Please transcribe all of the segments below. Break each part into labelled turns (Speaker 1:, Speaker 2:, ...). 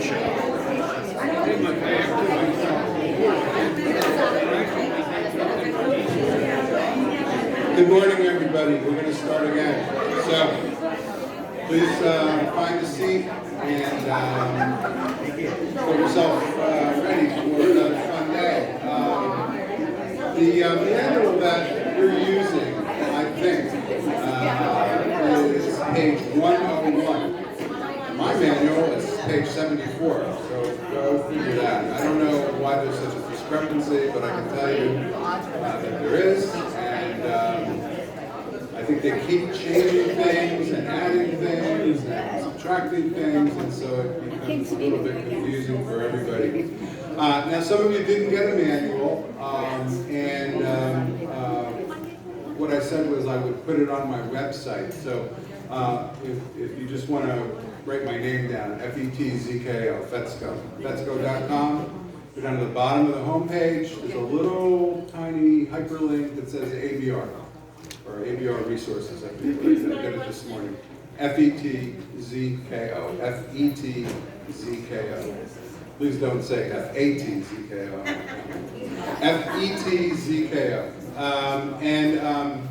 Speaker 1: Good morning, everybody. We're going to start again. So, please find a seat and get yourself ready for another fun day. The manual that you're using, I think, is page 101. My manual is page 74, so go figure that. I don't know why there's such a discrepancy, but I can tell you that there is. And I think they keep changing things and adding things and subtracting things, and so it becomes a little bit confusing for everybody. Now, some of you didn't get a manual, what I said was I would put it on my website. So if you just want to write my name down, F-E-T-Z-K-O, Fetzko.com. Go down to the bottom of the homepage. There's a little tiny hyperlink that says ABR, or ABR resources. I think I did it this morning. F-E-T-Z-K-O, F-E-T-Z-K-O. Please don't say F-A-T-Z-K-O. F-E-T-Z-K-O.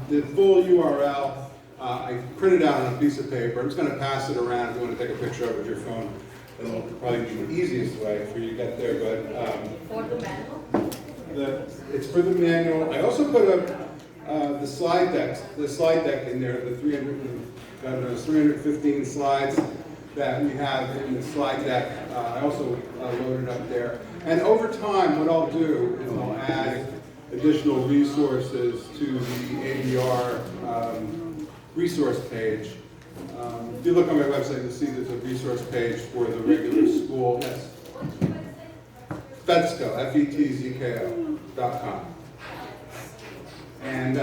Speaker 1: The full URL, I printed out on a piece of paper. I'm just going to pass it around if you want to take a picture of it with your phone. It'll probably be the easiest way for you to get there. But
Speaker 2: for the manual?
Speaker 1: It's for the manual. I also put up the slide deck in there, the 315 slides that we have in the slide deck. I also loaded up there. And over time, what I'll do is I'll add additional resources to the ABR resource page. If you look on my website, you'll see there's a resource page for the regular school. Yes. Fetzko, F-E-T-Z-K-O.com. And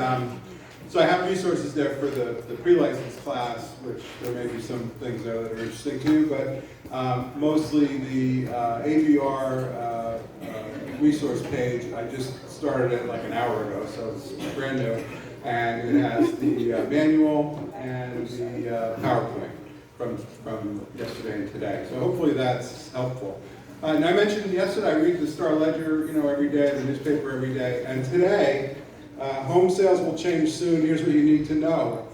Speaker 1: so I have resources there for the pre-licensed class, which there may be some things there that are interesting to you, but mostly the ABR resource page, I just started it like an hour ago, so it's brand new. And it has the manual and the PowerPoint from yesterday and today. So hopefully that's helpful. And I mentioned yesterday I read the Star Ledger, every day, the newspaper every day. And today, home sales will change soon. Here's what you need to know.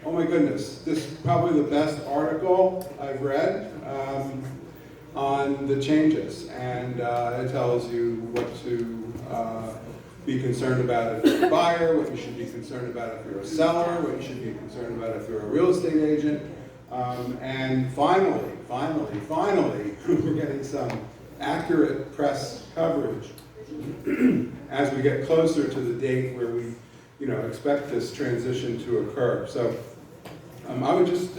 Speaker 1: Oh my goodness, this is probably the best article I've read on the changes. And it tells you what to be concerned about if you're a buyer, what you should be concerned about if you're a seller, what you should be concerned about if you're a real estate agent. And finally, we're getting some accurate press coverage as we get closer to the date where we, expect this transition to occur. So I would just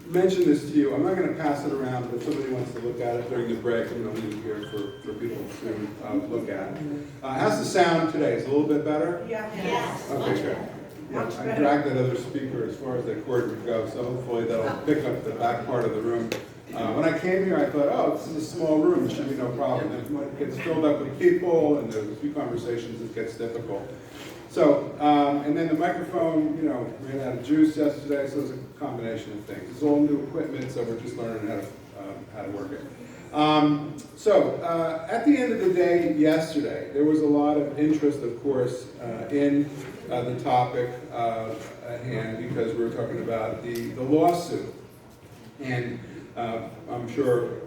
Speaker 1: mention this to you. I'm not going to pass it around, but if somebody wants to look at it during the break, we don't need it here for people to look at. How's the sound today? Is it a little bit better?
Speaker 2: Yeah. Yes.
Speaker 1: Okay, good. Yeah, I dragged that other speaker as far as the cord would go, so hopefully that'll pick up the back part of the room. When I came here, I thought, this is a small room, it should be no problem. And when it gets filled up with people and there's a few conversations, it gets difficult. So, and then the microphone, ran out of juice yesterday, so it's a combination of things. It's all new equipment, so we're just learning how to work it. At the end of the day yesterday, there was a lot of interest, of course, in the topic at hand because we were talking about the lawsuit. And I'm sure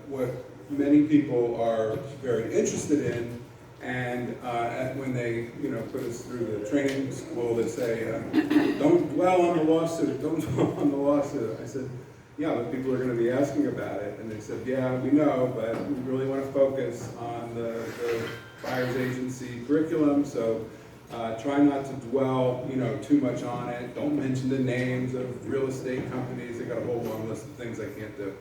Speaker 1: what many people are very interested in, and when they put us through the training school, they say, don't dwell on the lawsuit, don't dwell on the lawsuit. I said, yeah, but people are going to be asking about it. And they said, yeah, we know, but we really want to focus on the buyer's agency curriculum, so try not to dwell, too much on it. Don't mention the names of real estate companies. They got a whole long list of things I can't do.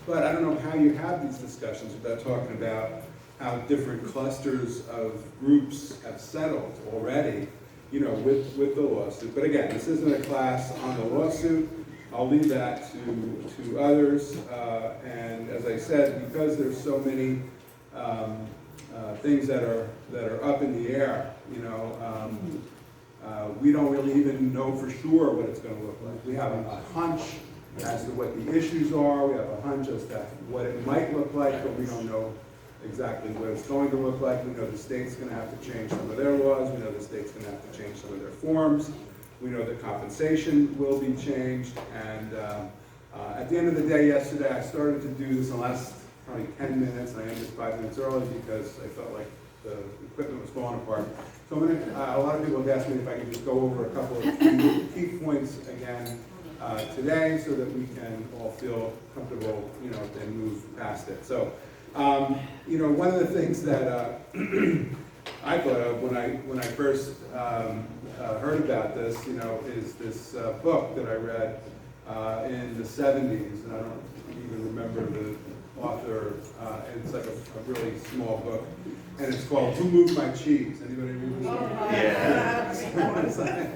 Speaker 1: But I don't know how you have these discussions without talking about how different clusters of groups have settled already, with the lawsuit. But again, this isn't a class on the lawsuit. I'll leave that to others. And as I said, because there's so many things that are up in the air, we don't really even know for sure what it's going to look like. We have a hunch as to what the issues are. We have a hunch as to what it might look like, but we don't know exactly what it's going to look like. We know the state's going to have to change some of their laws. We know the state's going to have to change some of their forms. We know that compensation will be changed. And at the end of the day yesterday, I started to do this in the last probably 10 minutes. I ended 5 minutes early because I felt like the equipment was falling apart. So I'm gonna, a lot of people have asked me if I could just go over a couple of key points again today so that we can all feel comfortable, you know, and move past it. So, you know, one of the things that I thought of when I first heard about this, you know, is this book that I read in the 70s, and I don't even remember the author. It's like a really small book, and it's called "Who Moved My Cheese?" Anybody read this book?
Speaker 3: Yeah.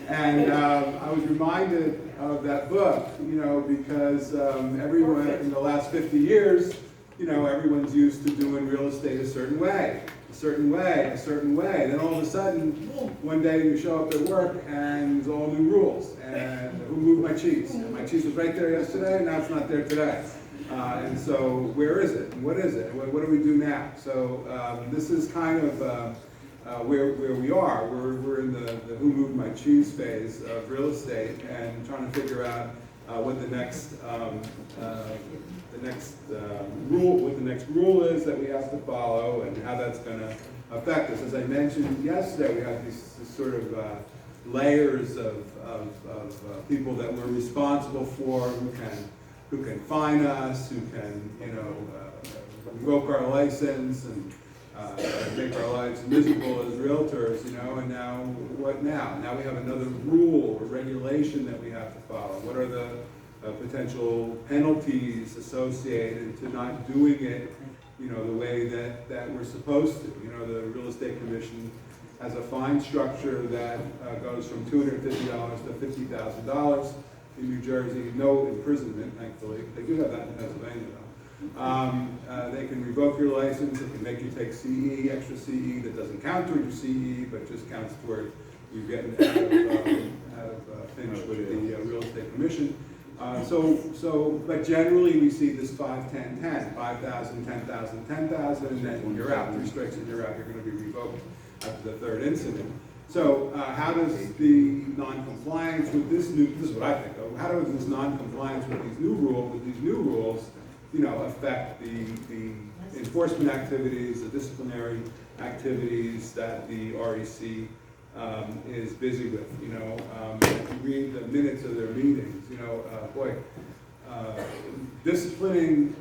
Speaker 1: And I was reminded of that book, you know, because everyone in the last 50 years, you know, everyone's used to doing real estate a certain way, a certain way, a certain way. Then all of a sudden, one day you show up at work and there's all new rules. And who moved my cheese? And my cheese was right there yesterday, and now it's not there today. And so where is it? And what is it? And what do we do now? So this is kind of where we are. We're in the who moved my cheese phase of real estate and trying to figure out what the next rule is that we have to follow and how that's going to affect us. As I mentioned yesterday, we have these sort of layers of people that we're responsible for, who can fine us, who can, you know, revoke our license and make our lives miserable as realtors, you know. And now, what now? Now we have another rule or regulation that we have to follow. What are the potential penalties associated to not doing it, you know, the way that we're supposed to? You know, the Real Estate Commission has a fine structure that goes from $250 to $50,000. In New Jersey, no imprisonment, thankfully. They do have that in Pennsylvania, though. They can revoke your license. They can make you take CE, extra CE that doesn't count toward your CE, but just counts toward you getting out of finish with the Real Estate Commission. But generally we see this 5, 10, 10, 5,000, 10,000, 10,000, and then you're out. 3 strikes and you're out. You're going to be revoked after the 3rd incident. So how does the non-compliance with this is what I think of, how does this non-compliance with these new rules, you know, affect the enforcement activities, the disciplinary activities that the REC is busy with, you know. If you read the minutes of their meetings, you know, disciplining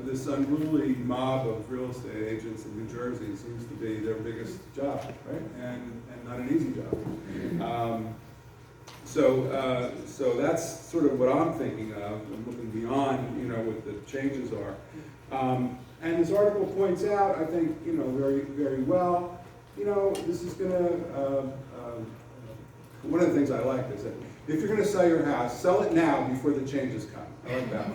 Speaker 1: this unruly mob of real estate agents in New Jersey seems to be their biggest job, right? And not an easy job. So that's sort of what I'm thinking of. I'm looking beyond, you know, what the changes are. And this article points out, I think, you know, very, very well, you know, this is going to, one of the things I like is that if you're going to sell your house, sell it now before the changes come. I like that.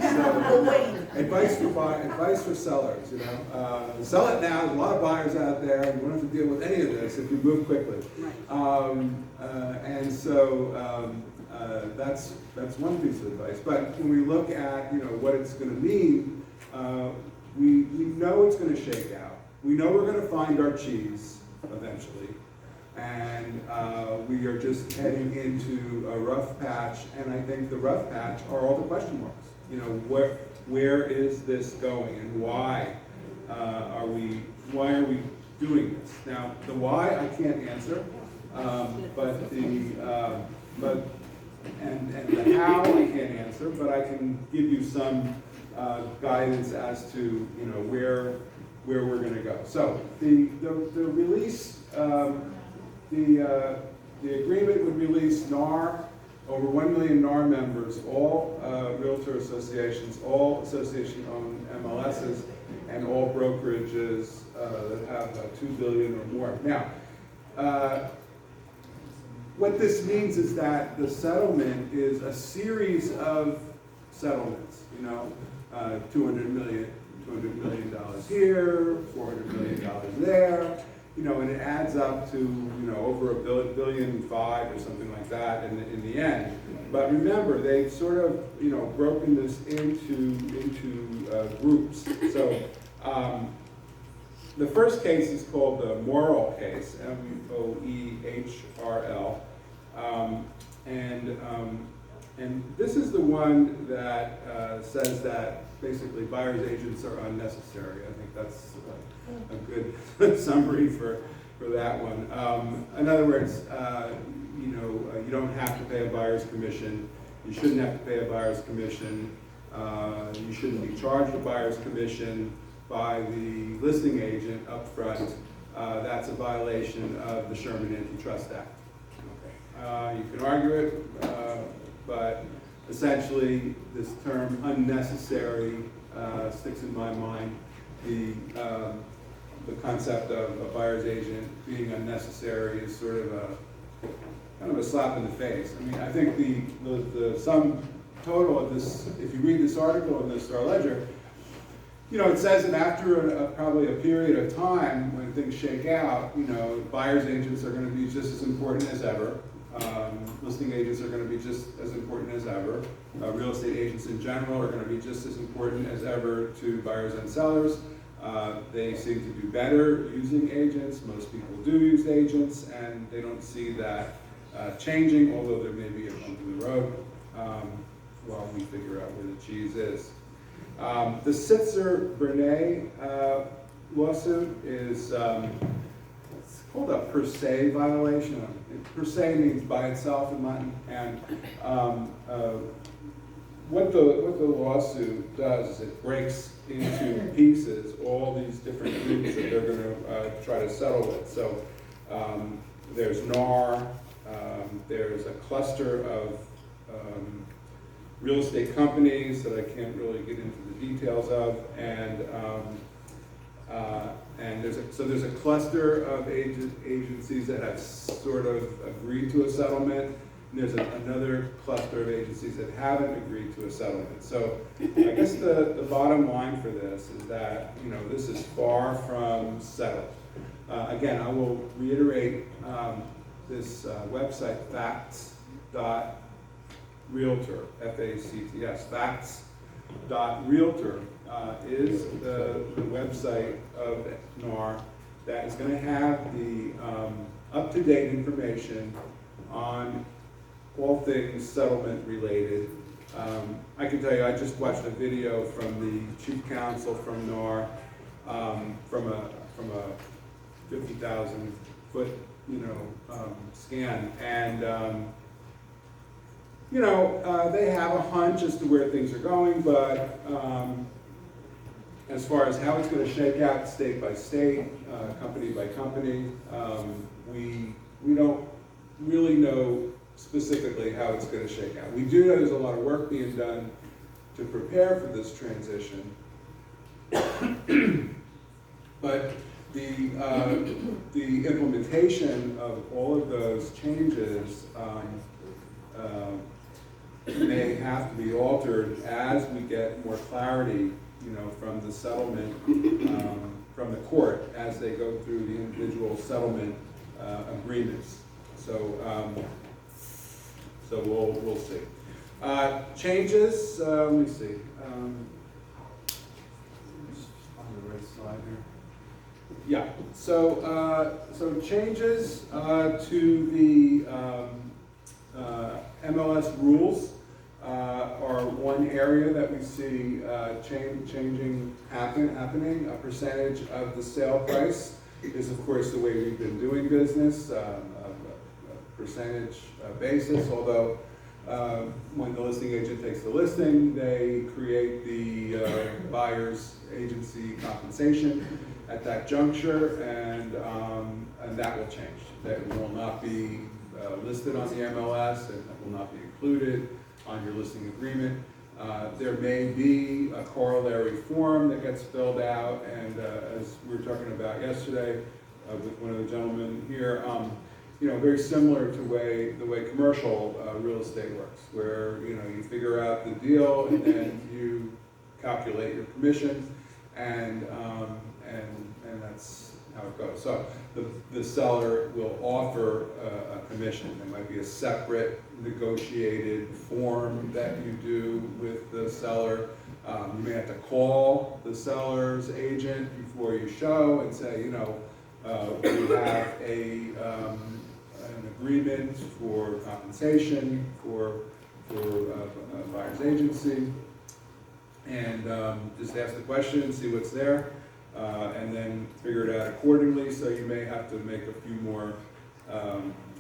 Speaker 1: So, advice for sellers, you know. Sell it now. There's a lot of buyers out there. You don't have to deal with any of this if you move quickly. And so that's one piece of advice. But when we look at, you know, what it's going to mean, we know it's going to shake out. We know we're going to find our cheese eventually. And we are just heading into a rough patch, and I think the rough patch are all the question marks. You know, where is this going, and why are we doing this? Now, the why I can't answer, but the how I can't answer, but I can give you some guidance as to, you know, where we're going to go. So the release. The agreement would release NAR, over 1 million NAR members, all realtor associations, all association-owned MLSs, and all brokerages that have $2 billion or more. Now, what this means is that the settlement is a series of settlements. You know, $200 million here, $400 million there. and it adds up to, over $1.5 billion or something like that in the end. But remember, they've sort of, broken this into groups. So the first case is called the Moehrl case, Moehrl. And this is the one that says that basically buyer's agents are unnecessary. I think that's a good summary for that one. In other words, you don't have to pay a buyer's commission. You shouldn't have to pay a buyer's commission. You shouldn't be charged a buyer's commission by the listing agent up front. That's a violation of the Sherman Antitrust Act. Okay. You can argue it, but essentially this term unnecessary sticks in my mind. The concept of a buyer's agent being unnecessary is sort of kind of a slap in the face. I mean, I think the sum total of this, if you read this article in the Star Ledger, it says that after probably a period of time when things shake out, buyer's agents are going to be just as important as ever. Listing agents are going to be just as important as ever. Real estate agents in general are going to be just as important as ever to buyers and sellers. They seem to do better using agents. Most people do use agents, and they don't see that changing, although there may be a bump in the road while we figure out where the cheese is. The Sitzer-Bernay lawsuit is it's called a per se violation. Per se means by itself in Latin, and what the lawsuit does is it breaks into pieces all these different groups that they're going to try to settle with. So there's NAR, there's a cluster of real estate companies that I can't really get into the details of, and there's a cluster of agencies that have sort of agreed to a settlement, and there's another cluster of agencies that haven't agreed to a settlement. So I guess the bottom line for this is that this is far from settled. Again, I will reiterate this website, facts.realtor, F-A-C-T-S, facts.realtor is the website of NAR that is going to have the up-to-date information on all things settlement related. I can tell you, I just watched a video from the chief counsel from NAR from a 50,000 foot scan, and they have a hunch as to where things are going, but as far as how it's going to shake out state by state, company by company, we don't really know specifically how it's going to shake out. We do know there's a lot of work being done to prepare for this transition, but the implementation of all of those changes may have to be altered as we get more clarity, from the settlement, from the court as they go through the individual settlement agreements. So we'll see. Changes. Let me see. Just find the right slide here. Yeah. So changes to the MLS rules are one area that we see happening. A percentage of the sale price is, of course, the way we've been doing business, a percentage basis, although when the listing agent takes the listing, they create the buyer's agency compensation at that juncture, and that will change. That will not be listed on the MLS, and that will not be included on your listing agreement. There may be a corollary form that gets filled out, and as we were talking about yesterday with one of the gentlemen here, very similar to the way commercial real estate works, where you figure out the deal and then you calculate your commission, and that's how it goes. So the seller will offer a commission. There might be a separate negotiated form that you do with the seller. You may have to call the seller's agent before you show and say, you know, we have an agreement for compensation for buyer's agency, and just ask the question, see what's there, and then figure it out accordingly. So you may have to make a few more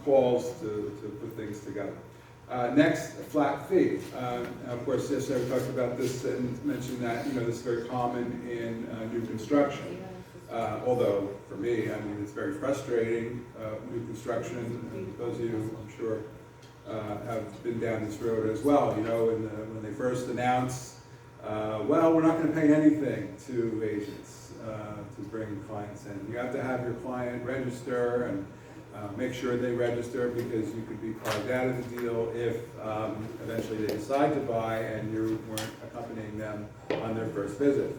Speaker 1: calls to put things together. Next, a flat fee. Of course, yesterday we talked about this and mentioned that, you know, this is very common in new construction. Although, for me, I mean, it's very frustrating, new construction, and those of you, I'm sure, have been down this road as well. You know, when they first announced, well, we're not going to pay anything to agents to bring clients in. You have to have your client register and make sure they register, because you could be carved out of the deal if eventually they decide to buy and you weren't accompanying them on their first visit.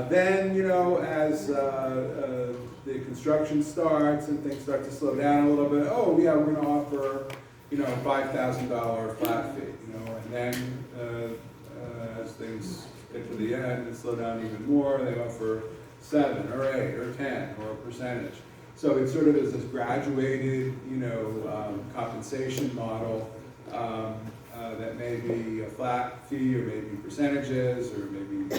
Speaker 1: Then, you know, as the construction starts and things start to slow down a little bit, oh yeah, we're going to offer, you know, $5,000 flat fee, you know, and then as things get to the end and slow down even more, they offer 7 or 8 or 10 or a percentage. So it sort of is this graduated, you know, compensation model that may be a flat fee, or maybe percentages, or maybe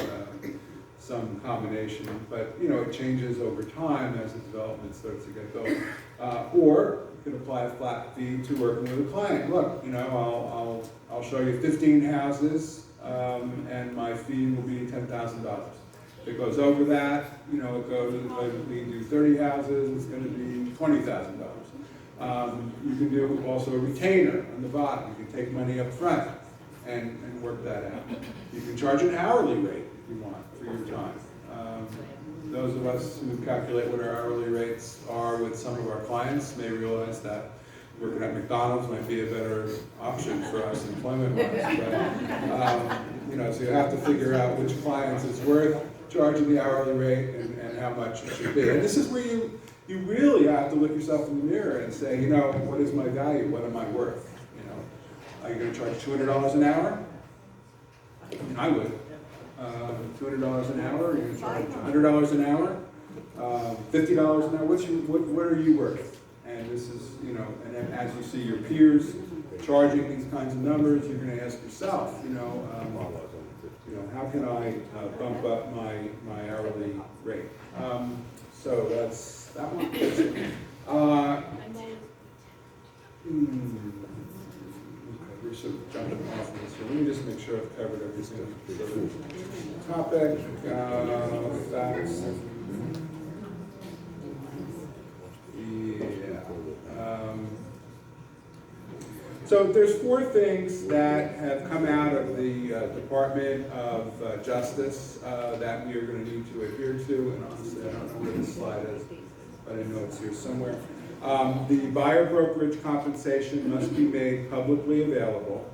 Speaker 1: some combination, but you know, it changes over time as the development starts to get built. Or you can apply a flat fee to working with a client. Look, you know, I'll show you 15 houses, and my fee will be $10,000. If it goes over that, you know, we do 30 houses, it's going to be $20,000. You can do also a retainer on the bottom. You can take money up front and work that out. You can charge an hourly rate if you want for your time. Those of us who calculate what our hourly rates are with some of our clients may realize that working at McDonald's might be a better option for us employment-wise. But, you know, so you have to figure out which clients it's worth charging the hourly rate and how much it should be. And this is where you really have to look yourself in the mirror and say, you know, what is my value? What am I worth? You know, are you going to charge $200 an hour? I mean, I would. $200 an hour? Are you going to charge $100 an hour? $50 an hour? What are you worth? And this is, you know, and then as you see your peers charging these kinds of numbers, you're going to ask yourself, you know, how can I bump up my hourly rate? So that's that one. Okay, we're sort of jumping off of this. So let me just make sure I've covered everything. So, topic, facts. So there's 4 things that have come out of the Department of Justice that we are going to need to adhere to, and honestly, I don't know where this slide is, but I know it's here somewhere. The buyer brokerage compensation must be made publicly available.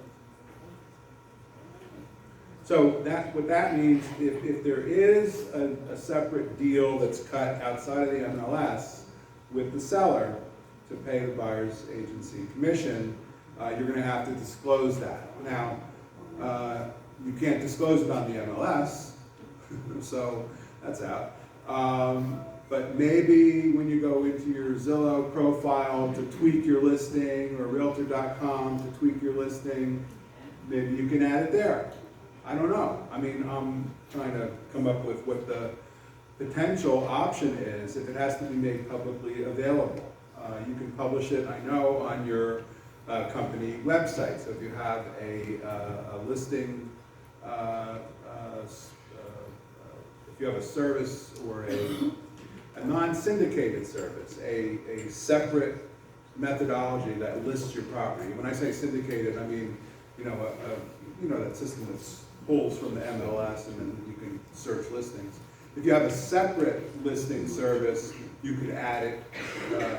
Speaker 1: So what that means, if there is a separate deal that's cut outside of the MLS with the seller to pay the buyer's agency commission, you're going to have to disclose that. Now, you can't disclose it on the MLS, so that's out. But maybe when you go into your Zillow profile to tweak your listing, or Realtor.com to tweak your listing, maybe you can add it there. I don't know. I mean, I'm trying to come up with what the potential option is if it has to be made publicly available. You can publish it, I know, on your company website. So if you have a listing, if you have a service or a non-syndicated service, a separate methodology that lists your property. When I say syndicated, I mean, you know, that system that pulls from the MLS and then you can search listings. If you have a separate listing service, you could add it,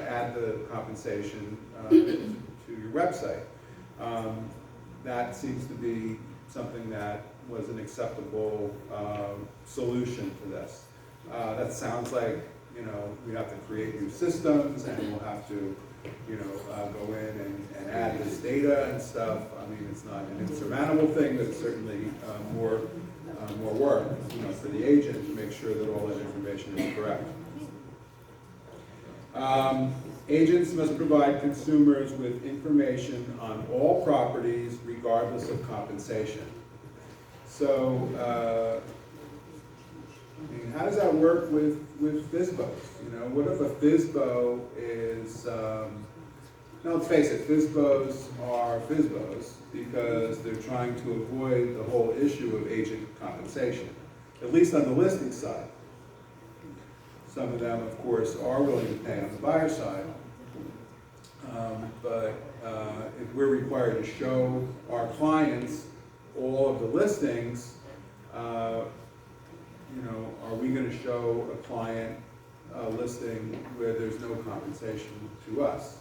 Speaker 1: add the compensation to your website. That seems to be something that was an acceptable solution to this. That sounds like you know, we have to create new systems, and we'll have to, you know, go in and add this data and stuff. I mean, it's not an insurmountable thing, but it's certainly more work, you know, for the agent to make sure that all that information is correct. Agents must provide consumers with information on all properties regardless of compensation. So, I mean, how does that work with FSBOs? You know, what if a FSBO is, now let's face it, FSBOs are FSBOs because they're trying to avoid the whole issue of agent compensation, at least on the listing side. Some of them, of course, are willing to pay on the buyer side. But if we're required to show our clients all of the listings, you know, are we going to show a client a listing where there's no compensation to us?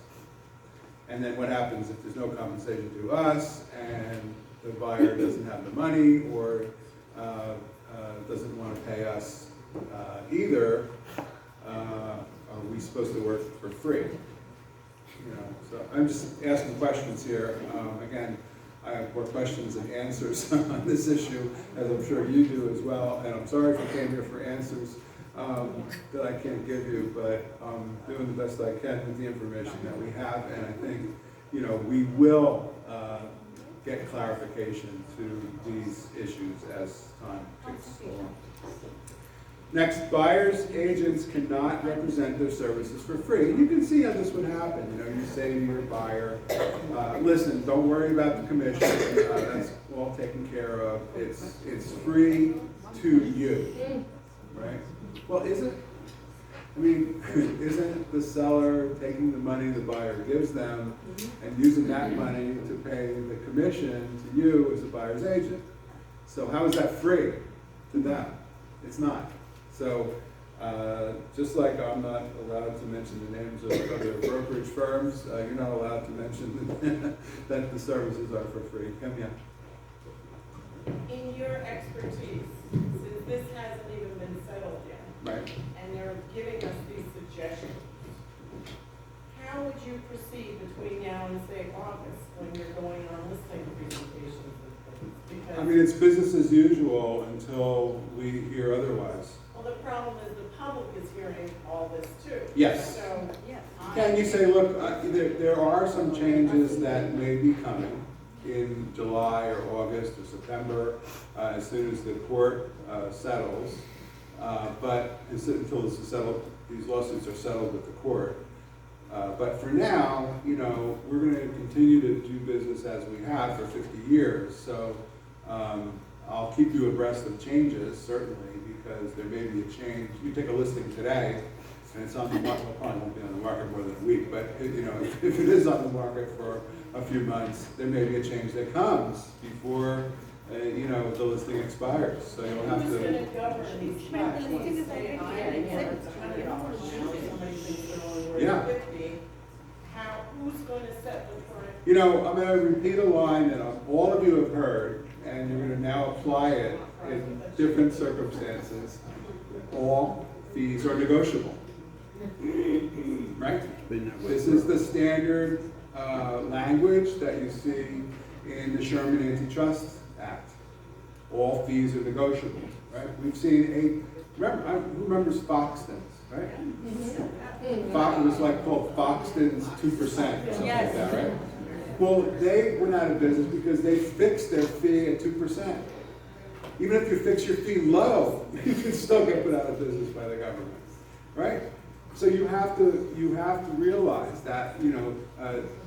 Speaker 1: And then what happens if there's no compensation to us and the buyer doesn't have the money or doesn't want to pay us either? Are we supposed to work for free? You know, so I'm just asking questions here. Again, I have more questions than answers on this issue, as I'm sure you do as well. And I'm sorry if I came here for answers that I can't give you, but I'm doing the best I can with the information that we have. And I think, you know, we will get clarification to these issues as time ticks along. Next, buyers agents cannot represent their services for free. And you can see how this would happen. You know, you say to your buyer, listen, don't worry about the commission. That's all taken care of. It's free to you, right? Well, is it? I mean, isn't the seller taking the money the buyer gives them and using that money to pay the commission to you as a buyer's agent? So how is that free to them? It's not. So, just like I'm not allowed to mention the names of other brokerage firms, you're not allowed to mention that the services are for free. Come here.
Speaker 3: In your expertise, since this hasn't even been settled yet,
Speaker 1: Right.
Speaker 3: and they're giving us these suggestions, how would you proceed between now and say August when you're going on listing presentations and things? Because,
Speaker 1: I mean, it's business as usual until we hear otherwise.
Speaker 3: well, the problem is the public is hearing all this too.
Speaker 1: Yes.
Speaker 3: So,
Speaker 1: Can you say, look, there are some changes that may be coming in July or August or September, as soon as the court settles, but until this is settled, these lawsuits are settled with the court. But for now, you know, we're going to continue to do business as we have for 50 years. So I'll keep you abreast of changes, certainly, because there may be a change. You take a listing today, and it's on the market, well, probably won't be on the market more than a week, but you know, if it is on the market for a few months, there may be a change that comes before you know, the listing expires. So you'll have
Speaker 3: who's going
Speaker 1: to.
Speaker 3: to govern these tax? Say, I it's $100 now, somebody thinks they're only worth
Speaker 1: Yeah.
Speaker 3: 50. Who's going to set the current?
Speaker 1: You know, I'm going to repeat a line that all of you have heard, and you're going to now apply it in different circumstances. All fees are negotiable. Right? This is the standard language that you see in the Sherman Antitrust Act. All fees are negotiable. Right? We've seen who remembers Foxton's, right? It was like called Foxton's 2% or something like that, right? Well, they went out of business because they fixed their fee at 2%. Even if you fix your fee low, you can still get put out of business by the government, right? So you have to realize that, you know,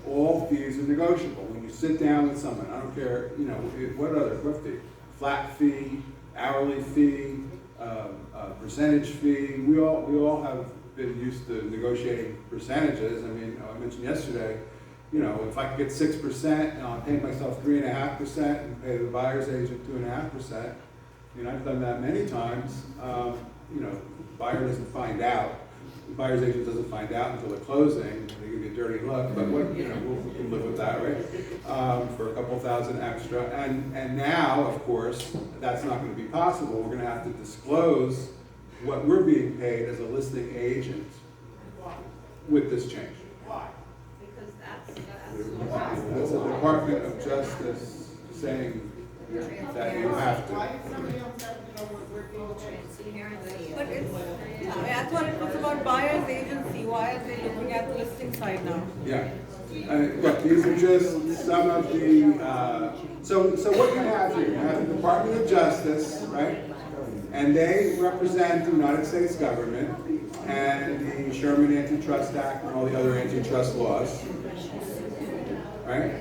Speaker 1: all fees are negotiable. When you sit down with someone, I don't care, you know, what fee? Flat fee, hourly fee, percentage fee. We all have been used to negotiating percentages. I mean, I mentioned yesterday, you know, if I could get 6% and I'll pay myself 3.5% and pay the buyer's agent 2.5%, you know, I've done that many times. You know, the buyer doesn't find out. The buyer's agent doesn't find out until the closing. They give you a dirty look, but what, you know, we can live with that, right? For a couple thousand extra. And now, of course, that's not going to be possible. We're going to have to disclose what we're being paid as a listing agent
Speaker 3: Why?
Speaker 1: with this change.
Speaker 3: Why?
Speaker 2: Because that's
Speaker 1: That's the Department of Justice saying that you have to.
Speaker 3: Why does somebody else have to know what we're being paid?
Speaker 2: transparency.
Speaker 4: But it's, I thought it was about buyer's agency, why are they looking at the listing side now?
Speaker 1: Yeah. Look, these are just some of the, so what you have here, you have the Department of Justice, right? And they represent the United States government and the Sherman Antitrust Act and all the other antitrust laws, right?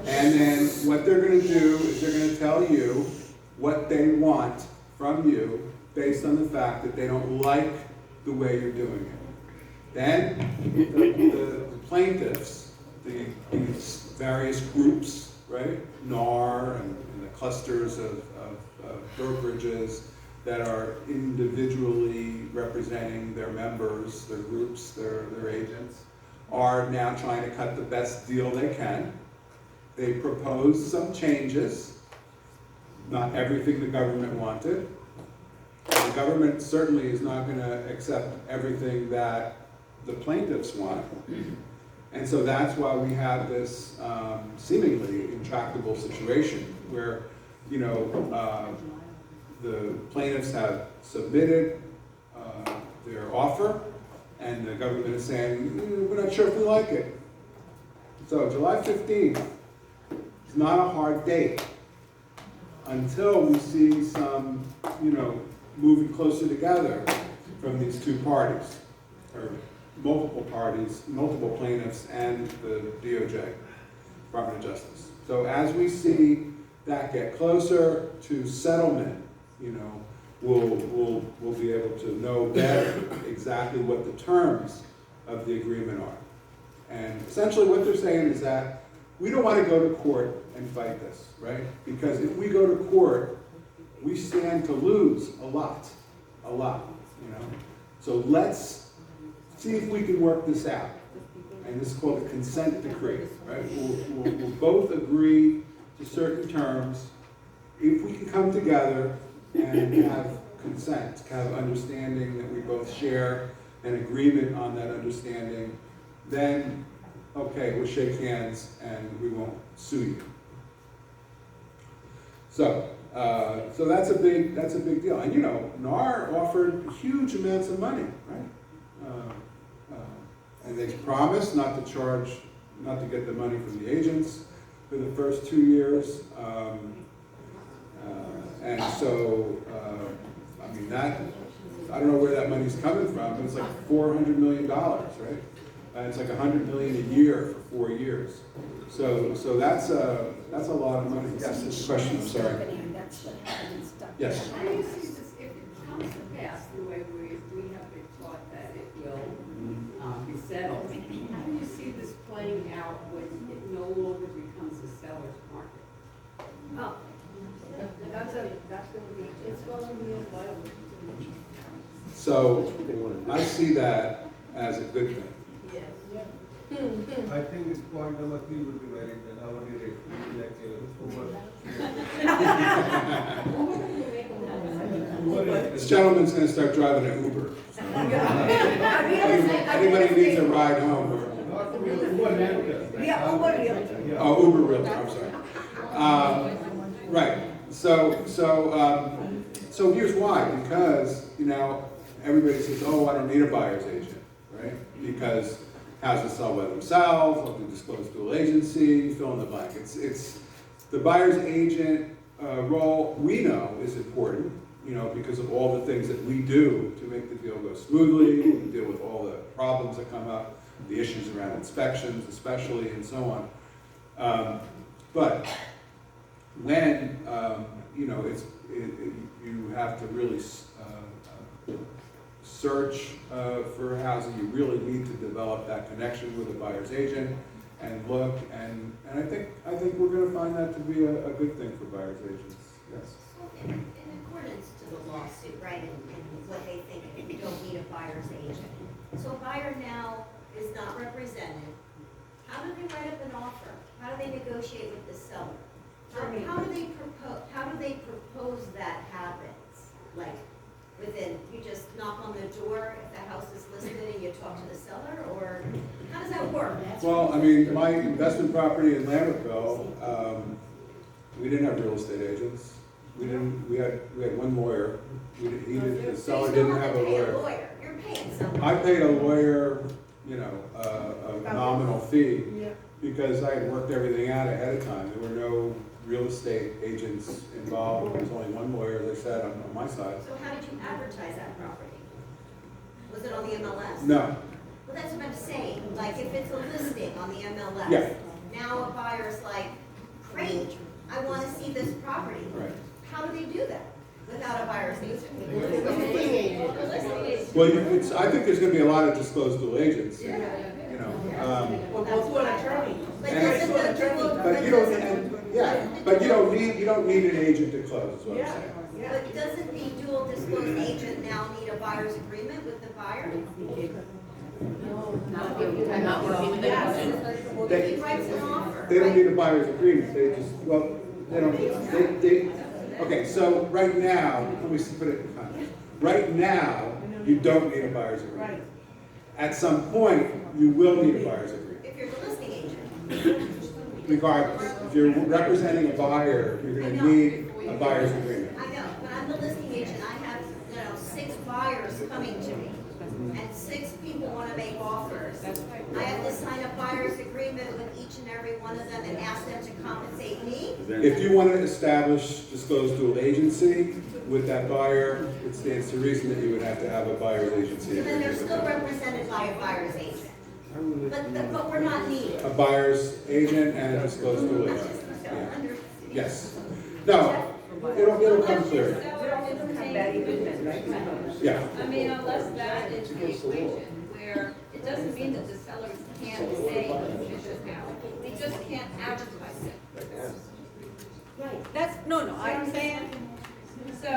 Speaker 1: And then what they're gonna do is they're gonna tell you what they want from you based on the fact that they don't like the way you're doing it. Then the plaintiffs, these various groups, right? NAR and the clusters of brokerages that are individually representing their members, their groups, their agents, are now trying to cut the best deal they can. They propose some changes, not everything the government wanted. The government certainly is not going to accept everything that the plaintiffs want. And so that's why we have this seemingly intractable situation where, you know, the plaintiffs have submitted their offer, and the government is saying, we're not sure if we like it. So July 15th is not a hard date until we see some, you know, moving closer together from these two parties, or multiple parties, multiple plaintiffs, and the DOJ, Department of Justice. So as we see that get closer to settlement, you know, we'll be able to know better exactly what the terms of the agreement are. And essentially what they're saying is that we don't want to go to court and fight this, right? Because if we go to court, we stand to lose a lot, you know? So let's see if we can work this out. And this is called a consent decree, right? We'll both agree to certain terms. If we can come together and have consent, have understanding that we both share an agreement on that understanding, then, okay, we'll shake hands and we won't sue you. So that's a big deal. And you know, NAR offered huge amounts of money, right? And they promised not to get the money from the agents for the first 2 years. And so, I mean, I don't know where that money's coming from, but it's like $400 million, right? It's like $100 million a year for 4 years. So that's a lot of money. Yes, this is a question, I'm sorry. Yes.
Speaker 5: How do you see this, if it comes to pass the way we have been taught that it will be settled, how do you see this playing out when it no longer becomes a seller's market?
Speaker 2: Oh, that's gonna be, it's going to be a violation.
Speaker 1: So I see that as a good thing.
Speaker 6: I think it's point number 3 would be valid, then hourly rate would be like over.
Speaker 1: This gentleman's gonna start driving an Uber. Anybody needs a ride home, or,
Speaker 6: Not Uber Realtor.
Speaker 1: oh, Uber Realtor, I'm sorry. Right, so here's why, because, you know, everybody says, oh, I don't need a buyer's agent, right? Because houses sell by themselves, or they disclose dual agency, fill in the blank. It's the buyer's agent role, we know, is important, you know, because of all the things that we do to make the deal go smoothly, we deal with all the problems that come up, the issues around inspections especially, and so on. But when, you know, you have to really search for housing, you really need to develop that connection with a buyer's agent and look, and I think we're going to find that to be a good thing for buyer's agents. Yes.
Speaker 7: In accordance to the lawsuit, right, and what they think, you don't need a buyer's agent. So a buyer now is not represented. How do they write up an offer? How do they negotiate with the seller? How do they propose that happens? Like, within, you just knock on the door if the house is listed and you talk to the seller, or how does that work?
Speaker 1: Well, I mean, my investment property in Lambertville, we didn't have real estate agents. We had one lawyer. The seller didn't have a
Speaker 7: So you
Speaker 1: lawyer.
Speaker 7: still have to pay a lawyer, you're paying someone.
Speaker 1: I paid a lawyer, you know, a nominal fee
Speaker 3: Yeah.
Speaker 1: because I had worked everything out ahead of time. There were no real estate agents involved. There was only one lawyer, as I said, on my side.
Speaker 7: So how did you advertise that property? Was it on the MLS?
Speaker 1: No,
Speaker 7: Well, that's what I'm saying, like, if it's a listing on the MLS.
Speaker 1: Yeah.
Speaker 7: Now a buyer's like, great, I wanna see this property.
Speaker 1: right.
Speaker 7: How do they do that without a buyer's agent?
Speaker 1: Well, I think there's gonna be a lot of disclosed dual agents, you know.
Speaker 3: Well, go to an attorney.
Speaker 7: But
Speaker 1: And-
Speaker 7: doesn't the dual,
Speaker 1: But you don't need an agent to close, is what I'm
Speaker 3: Yeah,
Speaker 1: saying.
Speaker 3: yeah.
Speaker 7: but doesn't the dual disclosed agent now need a buyer's agreement with the buyer?
Speaker 5: Not working with
Speaker 1: They-
Speaker 7: If he writes an offer,
Speaker 1: They don't
Speaker 7: right?
Speaker 1: need a buyer's agreement, they just, well, they don't, okay, so right now, let me put it in context. Right now, you don't need a buyer's agreement.
Speaker 3: Right.
Speaker 1: At some point, you will need a buyer's agreement,
Speaker 7: If you're the listing agent.
Speaker 1: regardless. If you're representing a buyer, you're gonna need a buyer's agreement.
Speaker 7: I know, but I'm the listing agent, I have, 6 buyers coming to me, and 6 people wanna make offers. I have to sign a buyer's agreement with each and every one of them and ask them to compensate me?
Speaker 1: If you want to establish disclosed dual agency with that buyer, it stands to reason that you would have to have a buyer's agency.
Speaker 7: And then they're
Speaker 1: agreement with
Speaker 7: still
Speaker 1: them.
Speaker 7: represented by a buyer's agent. But we're not needed.
Speaker 1: A buyer's agent and a disclosed dual
Speaker 7: I
Speaker 1: agent.
Speaker 7: just
Speaker 1: Yeah.
Speaker 7: don't understand.
Speaker 1: Yes. No, it'll come clear. Yeah.
Speaker 8: I mean, unless that is the equation, where it doesn't mean that the seller can't say commission now, they just can't advertise it.
Speaker 4: That's, no,
Speaker 8: See what I'm saying? So,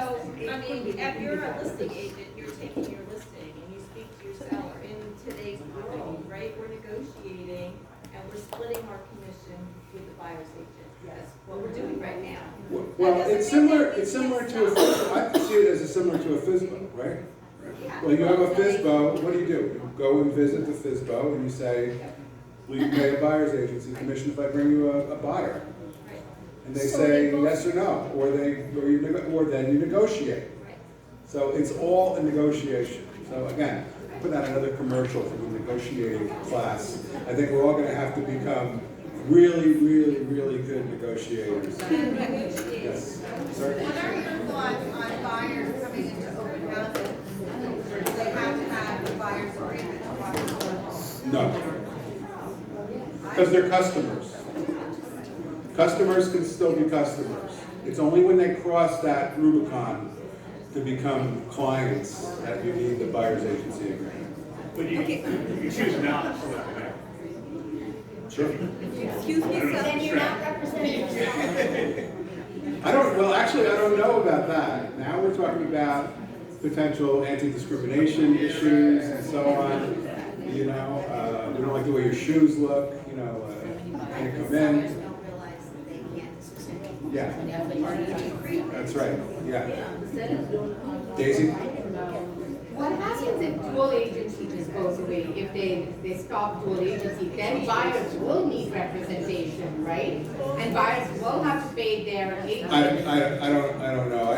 Speaker 8: I mean, if you're a listing agent, you're taking your listing and you speak to your seller. In today's world, right, we're negotiating and we're splitting our commission with the buyer's agent. That's what we're doing right now.
Speaker 1: Well, it's similar to I see it as similar to a FISBO, right? Well, you have a FISBO, what do? You go and visit the FISBO and you say, will you pay a buyer's agency commission if I bring you a buyer?
Speaker 8: Right.
Speaker 1: And they say yes or no, or then you negotiate.
Speaker 8: Right.
Speaker 1: So it's all a negotiation. So again, put out another commercial for the negotiating class. I think we're all gonna have to become really, really, really good negotiators. Yes. Sir?
Speaker 2: What are your thoughts on buyers coming into open houses? Do they have to have a buyer's agreement to walk in?
Speaker 1: No. Because they're customers. Customers can still be customers. It's only when they cross that Rubicon to become clients that you need the buyer's agency agreement.
Speaker 9: But you choose not to select them.
Speaker 1: Sure.
Speaker 4: excuse me,
Speaker 7: Then
Speaker 4: sir.
Speaker 7: you're not representing yourself.
Speaker 1: I don't know about that. Now we're talking about potential anti-discrimination issues and so on. You know, we don't like the way your shoes look, you know, when you come
Speaker 7: Sellers
Speaker 1: in.
Speaker 7: don't realize that they can't discriminate.
Speaker 1: Yeah, that's right, yeah. Daisy?
Speaker 10: What happens if dual agency just goes away? If they stop dual agency, then buyers will need representation, right? And buyers will have to pay their agent.
Speaker 1: I don't know.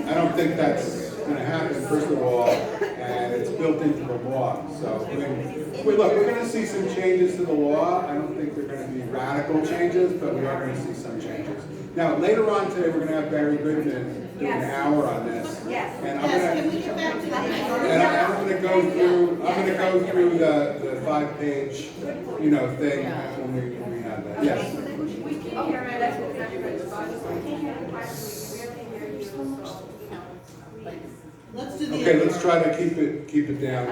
Speaker 1: I don't think that's gonna happen, first of all, and it's built into the law. So, I mean, we're gonna see some changes to the law. I don't think they're gonna be radical changes, but we are gonna see some changes. Now, later on today, we're gonna have Barry Goodman do an hour on this.
Speaker 7: Yes.
Speaker 1: And I'm
Speaker 2: Yes,
Speaker 1: gonna,
Speaker 2: can we get back to that?
Speaker 1: and I'm gonna go through the 5-page, you know, thing when we have that. Yes.
Speaker 3: Let's do the.
Speaker 1: Okay, let's try to keep it down.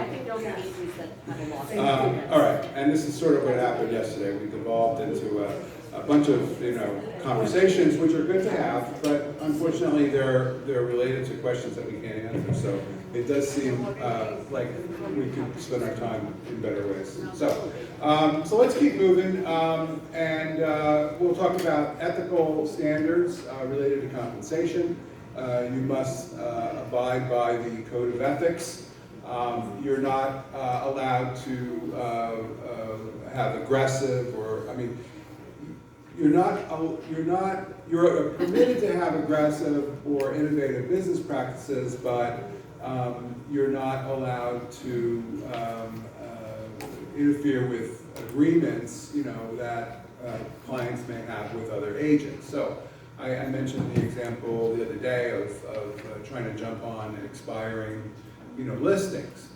Speaker 1: All right, and this is sort of what happened yesterday. We devolved into a bunch of, you know, conversations, which are good to have, but unfortunately, they're related to questions that we can't answer. So it does seem like we could spend our time in better ways. So let's keep moving, and we'll talk about ethical standards related to compensation. You must abide by the code of ethics. You're not allowed to have aggressive or, I mean, you're permitted to have aggressive or innovative business practices, but you're not allowed to interfere with agreements, that clients may have with other agents. So I mentioned the example the other day of trying to jump on expiring, listings,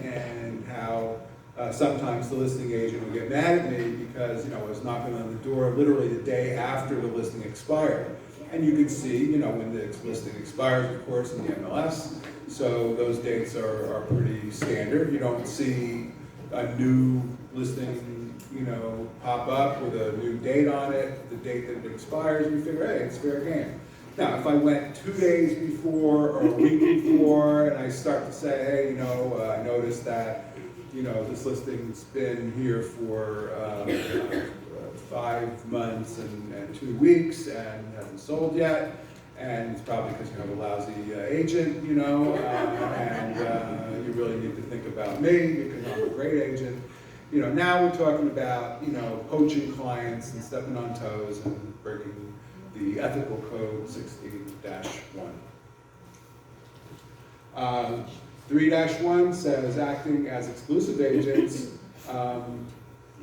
Speaker 1: and how sometimes the listing agent would get mad at me because, I was knocking on the door literally the day after the listing expired. And you can see, when the listing expires, of course, in the MLS. So those dates are pretty standard. You don't see a new listing, pop up with a new date on it, the date that it expires, and you figure, hey, it's fair game. Now, if I went 2 days before or a week before, and I start to say, hey, I noticed that, this listing's been here for 5 months and 2 weeks and hasn't sold yet, and it's probably because you have a lousy agent, and you really need to think about me because I'm a great agent. Now we're talking about, poaching clients and stepping on toes and breaking the ethical code 16-1. 3-1 says, acting as exclusive agents,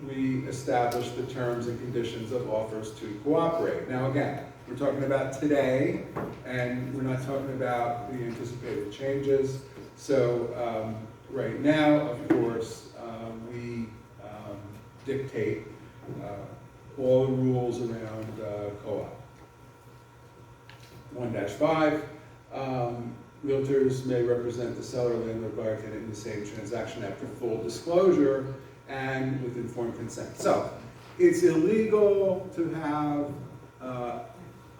Speaker 1: we establish the terms and conditions of offers to cooperate. Now again, we're talking about today, and we're not talking about the anticipated changes. So right now, of course, we dictate all the rules around co-op. 1-5, realtors may represent the seller, landlord, buyer, tenant in the same transaction after full disclosure and with informed consent. So it's illegal to have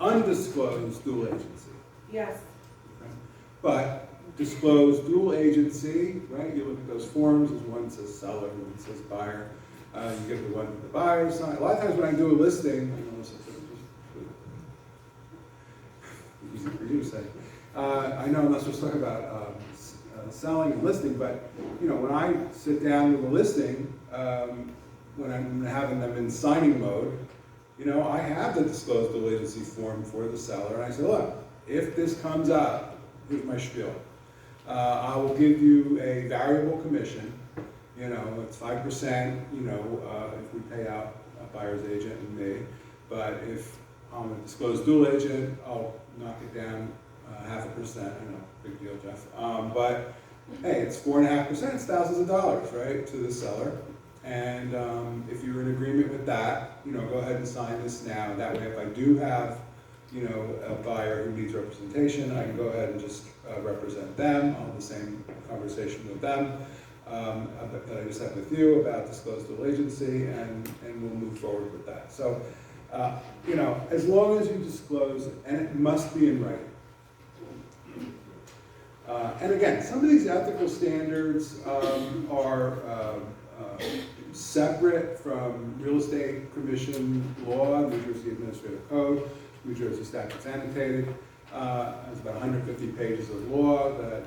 Speaker 1: undisclosed dual agency.
Speaker 3: Yes.
Speaker 1: Okay? But disclosed dual agency, right? You look at those forms, there's one that says seller, one says buyer. You get the one with the buyer sign. A lot of times when I do a listing, easy for you to say. I know I'm not supposed to talk about selling and listing, but when I sit down with a listing, when I'm having them in signing mode, I have the disclosed dual agency form for the seller, and I say, look, if this comes up, here's my spiel. I will give you a variable commission. It's 5%, if we pay out a buyer's agent and me. But if I'm a disclosed dual agent, I'll knock it down 0.5%. I know, big deal, Jeff. But hey, it's 4.5%, it's thousands of dollars, right, to the seller. And if you're in agreement with that, go ahead and sign this now. That way, if I do have, a buyer who needs representation, I can go ahead and just represent them. I'll have the same conversation with them that I just had with you about disclosed dual agency, and we'll move forward with that. So, as long as you disclose, and it must be in writing. And again, some of these ethical standards are separate from real estate commission law, New Jersey Administrative Code, New Jersey statutes annotated. It's about 150 pages of law that are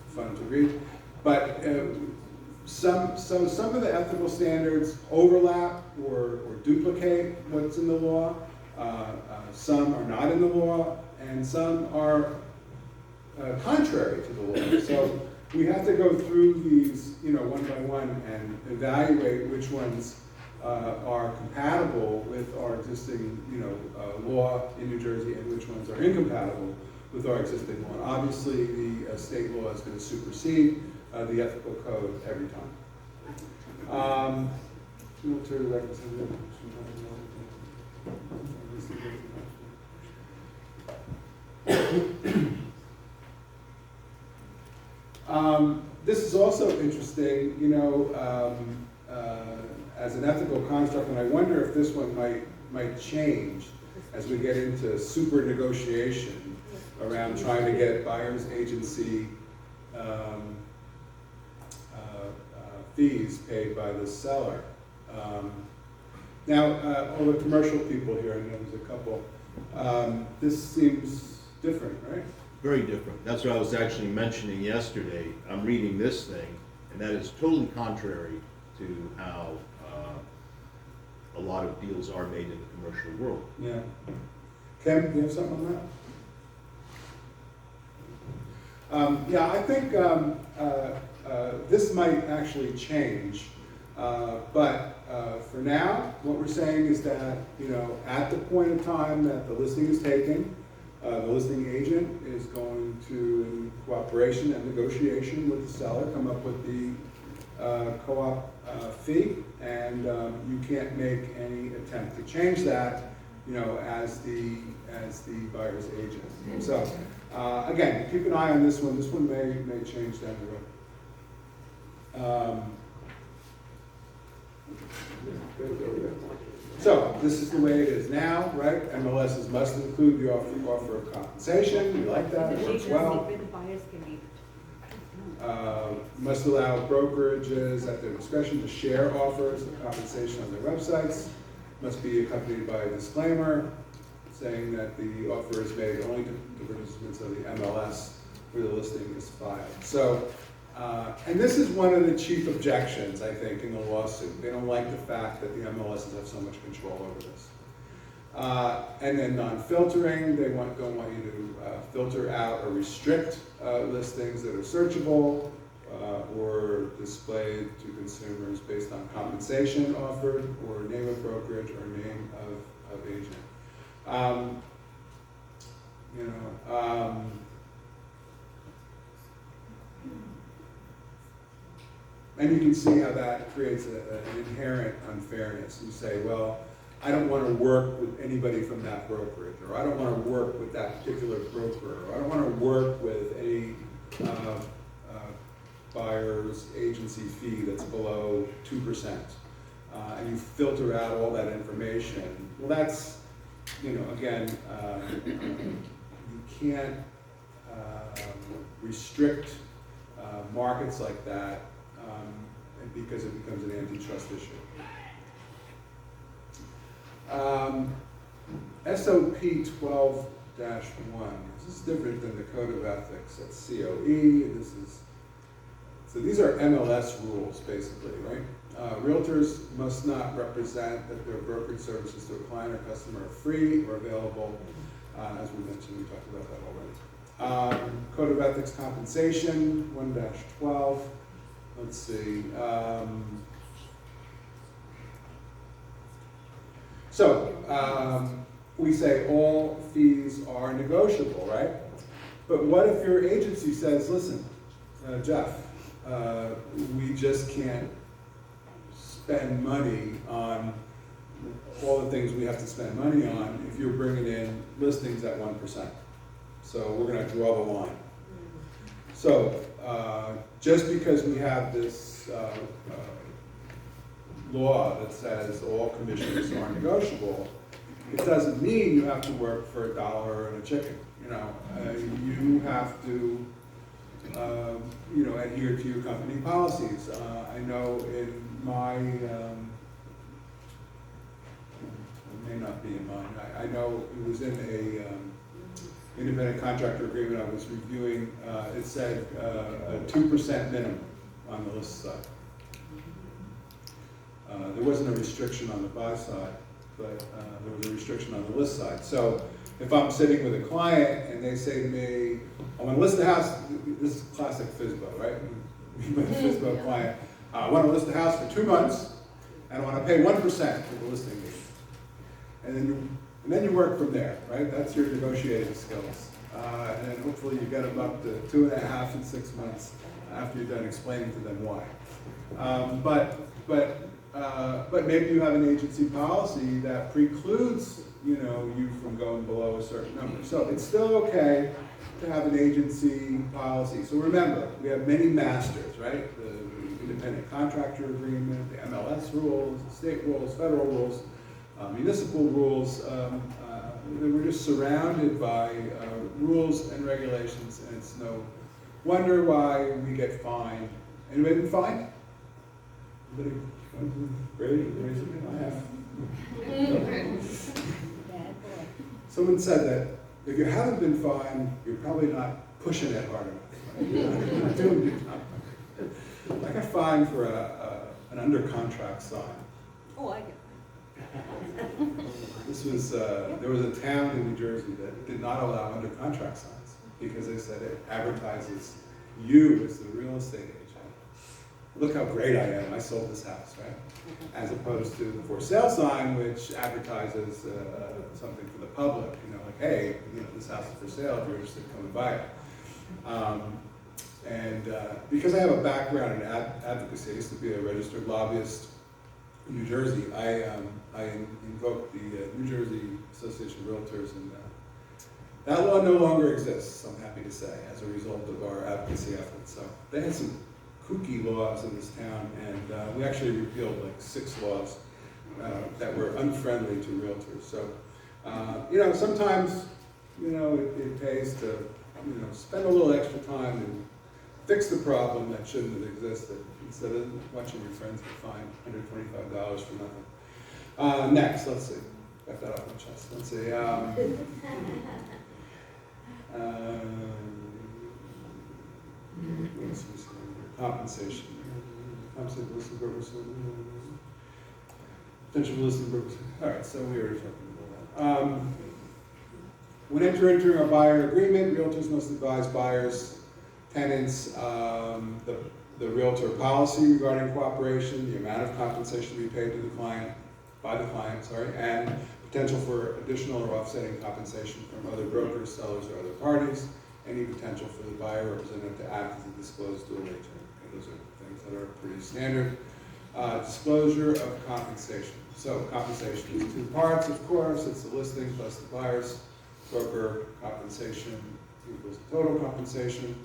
Speaker 1: fun to read. But some of the ethical standards overlap or duplicate what's in the law. Some are not in the law, and some are contrary to the law. So we have to go through these, one by one and evaluate which ones are compatible with our existing, law in New Jersey and which ones are incompatible with our existing law. Obviously, the state law is going to supersede the ethical code every time. Military representative. This is also interesting, as an ethical construct, and I wonder if this one might change as we get into super negotiation around trying to get buyer's agency fees paid by the seller. Now, all the commercial people here, I know there's a couple, this seems different, right?
Speaker 11: Very different. That's what I was actually mentioning yesterday. I'm reading this thing, and that is totally contrary to how a lot of deals are made in the commercial world.
Speaker 1: Yeah. Kim, do you have something on that? Yeah, I think this might actually change, but for now, what we're saying is that, you know, at the point of time that the listing is taken, the listing agent is going to, in cooperation and negotiation with the seller, come up with the co-op fee, and you can't make any attempt to change that, you know, as the buyer's agent. So, again, keep an eye on this one. This one may change down the road. So, this is the way it is now, right? MLSs must include the offer of compensation. We like that, it works well. Must allow brokerages at their discretion to share offers of compensation on their websites. Must be accompanied by a disclaimer saying that the offer is made only to participants of the MLS where the listing is filed. So, and this is one of the chief objections, I think, in the lawsuit. They don't like the fact that the MLSs have so much control over this. And then non-filtering, they don't want you to filter out or restrict listings that are searchable or displayed to consumers based on compensation offered or name of brokerage or name of agent. And you can see how that creates an inherent unfairness. You say, well, I don't want to work with anybody from that brokerage, or I don't want to work with that particular broker, or I don't want to work with any buyer's agency fee that's below 2%. And you filter out all that information. Well, that's, you know, again, you can't restrict markets like that because it becomes an antitrust issue. SOP 12-1. This is different than the Code of Ethics. That's COE. So these are MLS rules, basically, right? Realtors must not represent that their brokerage services to a client or customer are free or available. As we mentioned, we talked about that already. Code of Ethics compensation 1-12. Let's see. We say all fees are negotiable, right? But what if your agency says, listen, Jeff, we just can't spend money on all the things we have to spend money on if you're bringing in listings at 1%. So we're going to draw the line. So just because we have this law that says all commissions are negotiable, it doesn't mean you have to work for $1 and a chicken. You know, you have to, adhere to your company policies. I know in my, it may not be in mine. I know it was in a independent contractor agreement I was reviewing. It said a 2% minimum on the list side. There wasn't a restriction on the buy side, but there was a restriction on the list side. So if I'm sitting with a client and they say to me, I want to list the house, this is classic FSBO, right? FSBO client, I want to list the house for 2 months and I want to pay 1% for the listing fee. And then you work from there, right? That's your negotiating skills. And then hopefully you get them up to 2.5 and 6 months after you're done explaining to them why. But maybe you have an agency policy that precludes, you from going below a certain number. So it's still okay to have an agency policy. So remember, we have many masters, right? The independent contractor agreement, the MLS rules, the state rules, federal rules, municipal rules. We're just surrounded by rules and regulations, and it's no wonder why we get fined. Anybody been fined? Anybody? Raise it. I have. Someone said that if you haven't been fined, you're probably not pushing it hard enough. Right? You're not doing your job. I got fined for an under contract sign.
Speaker 4: Oh, I get
Speaker 1: This was, there was a town in New Jersey that did not allow under contract signs because they said it advertises you as the real estate agent. Look how great I am, I sold this house, right? As opposed to the for sale sign, which advertises something for the public, you know, like, hey, you know, this house is for sale, if you're interested, come and buy it. Because I have a background in advocacy, I used to be a registered lobbyist in New Jersey. I invoked the New Jersey Association of Realtors, and that law no longer exists, I'm happy to say, as a result of our advocacy efforts. So they had some kooky laws in this town, and we actually repealed like 6 laws that were unfriendly to realtors. So, you know, sometimes, you know, it pays to, you know, spend a little extra time and fix the problem that shouldn't have existed, instead of watching your friends get fined $125 for nothing. Next, let's see. Got that off my chest. Let's see. What else was here? Compensation. Compensation for listening purposes. Potential for listening purposes. All right, so we already talked about that. When entering a buyer agreement, realtors must advise buyers, tenants, the realtor policy regarding cooperation, the amount of compensation to be paid to the client, and potential for additional or offsetting compensation from other brokers, sellers, or other parties, any potential for the buyer representative to act as a disclosed dual agent. Okay, those are things that are pretty standard. Disclosure of compensation. So compensation is 2 parts, of course. It's the listing plus the buyer's broker compensation equals the total compensation.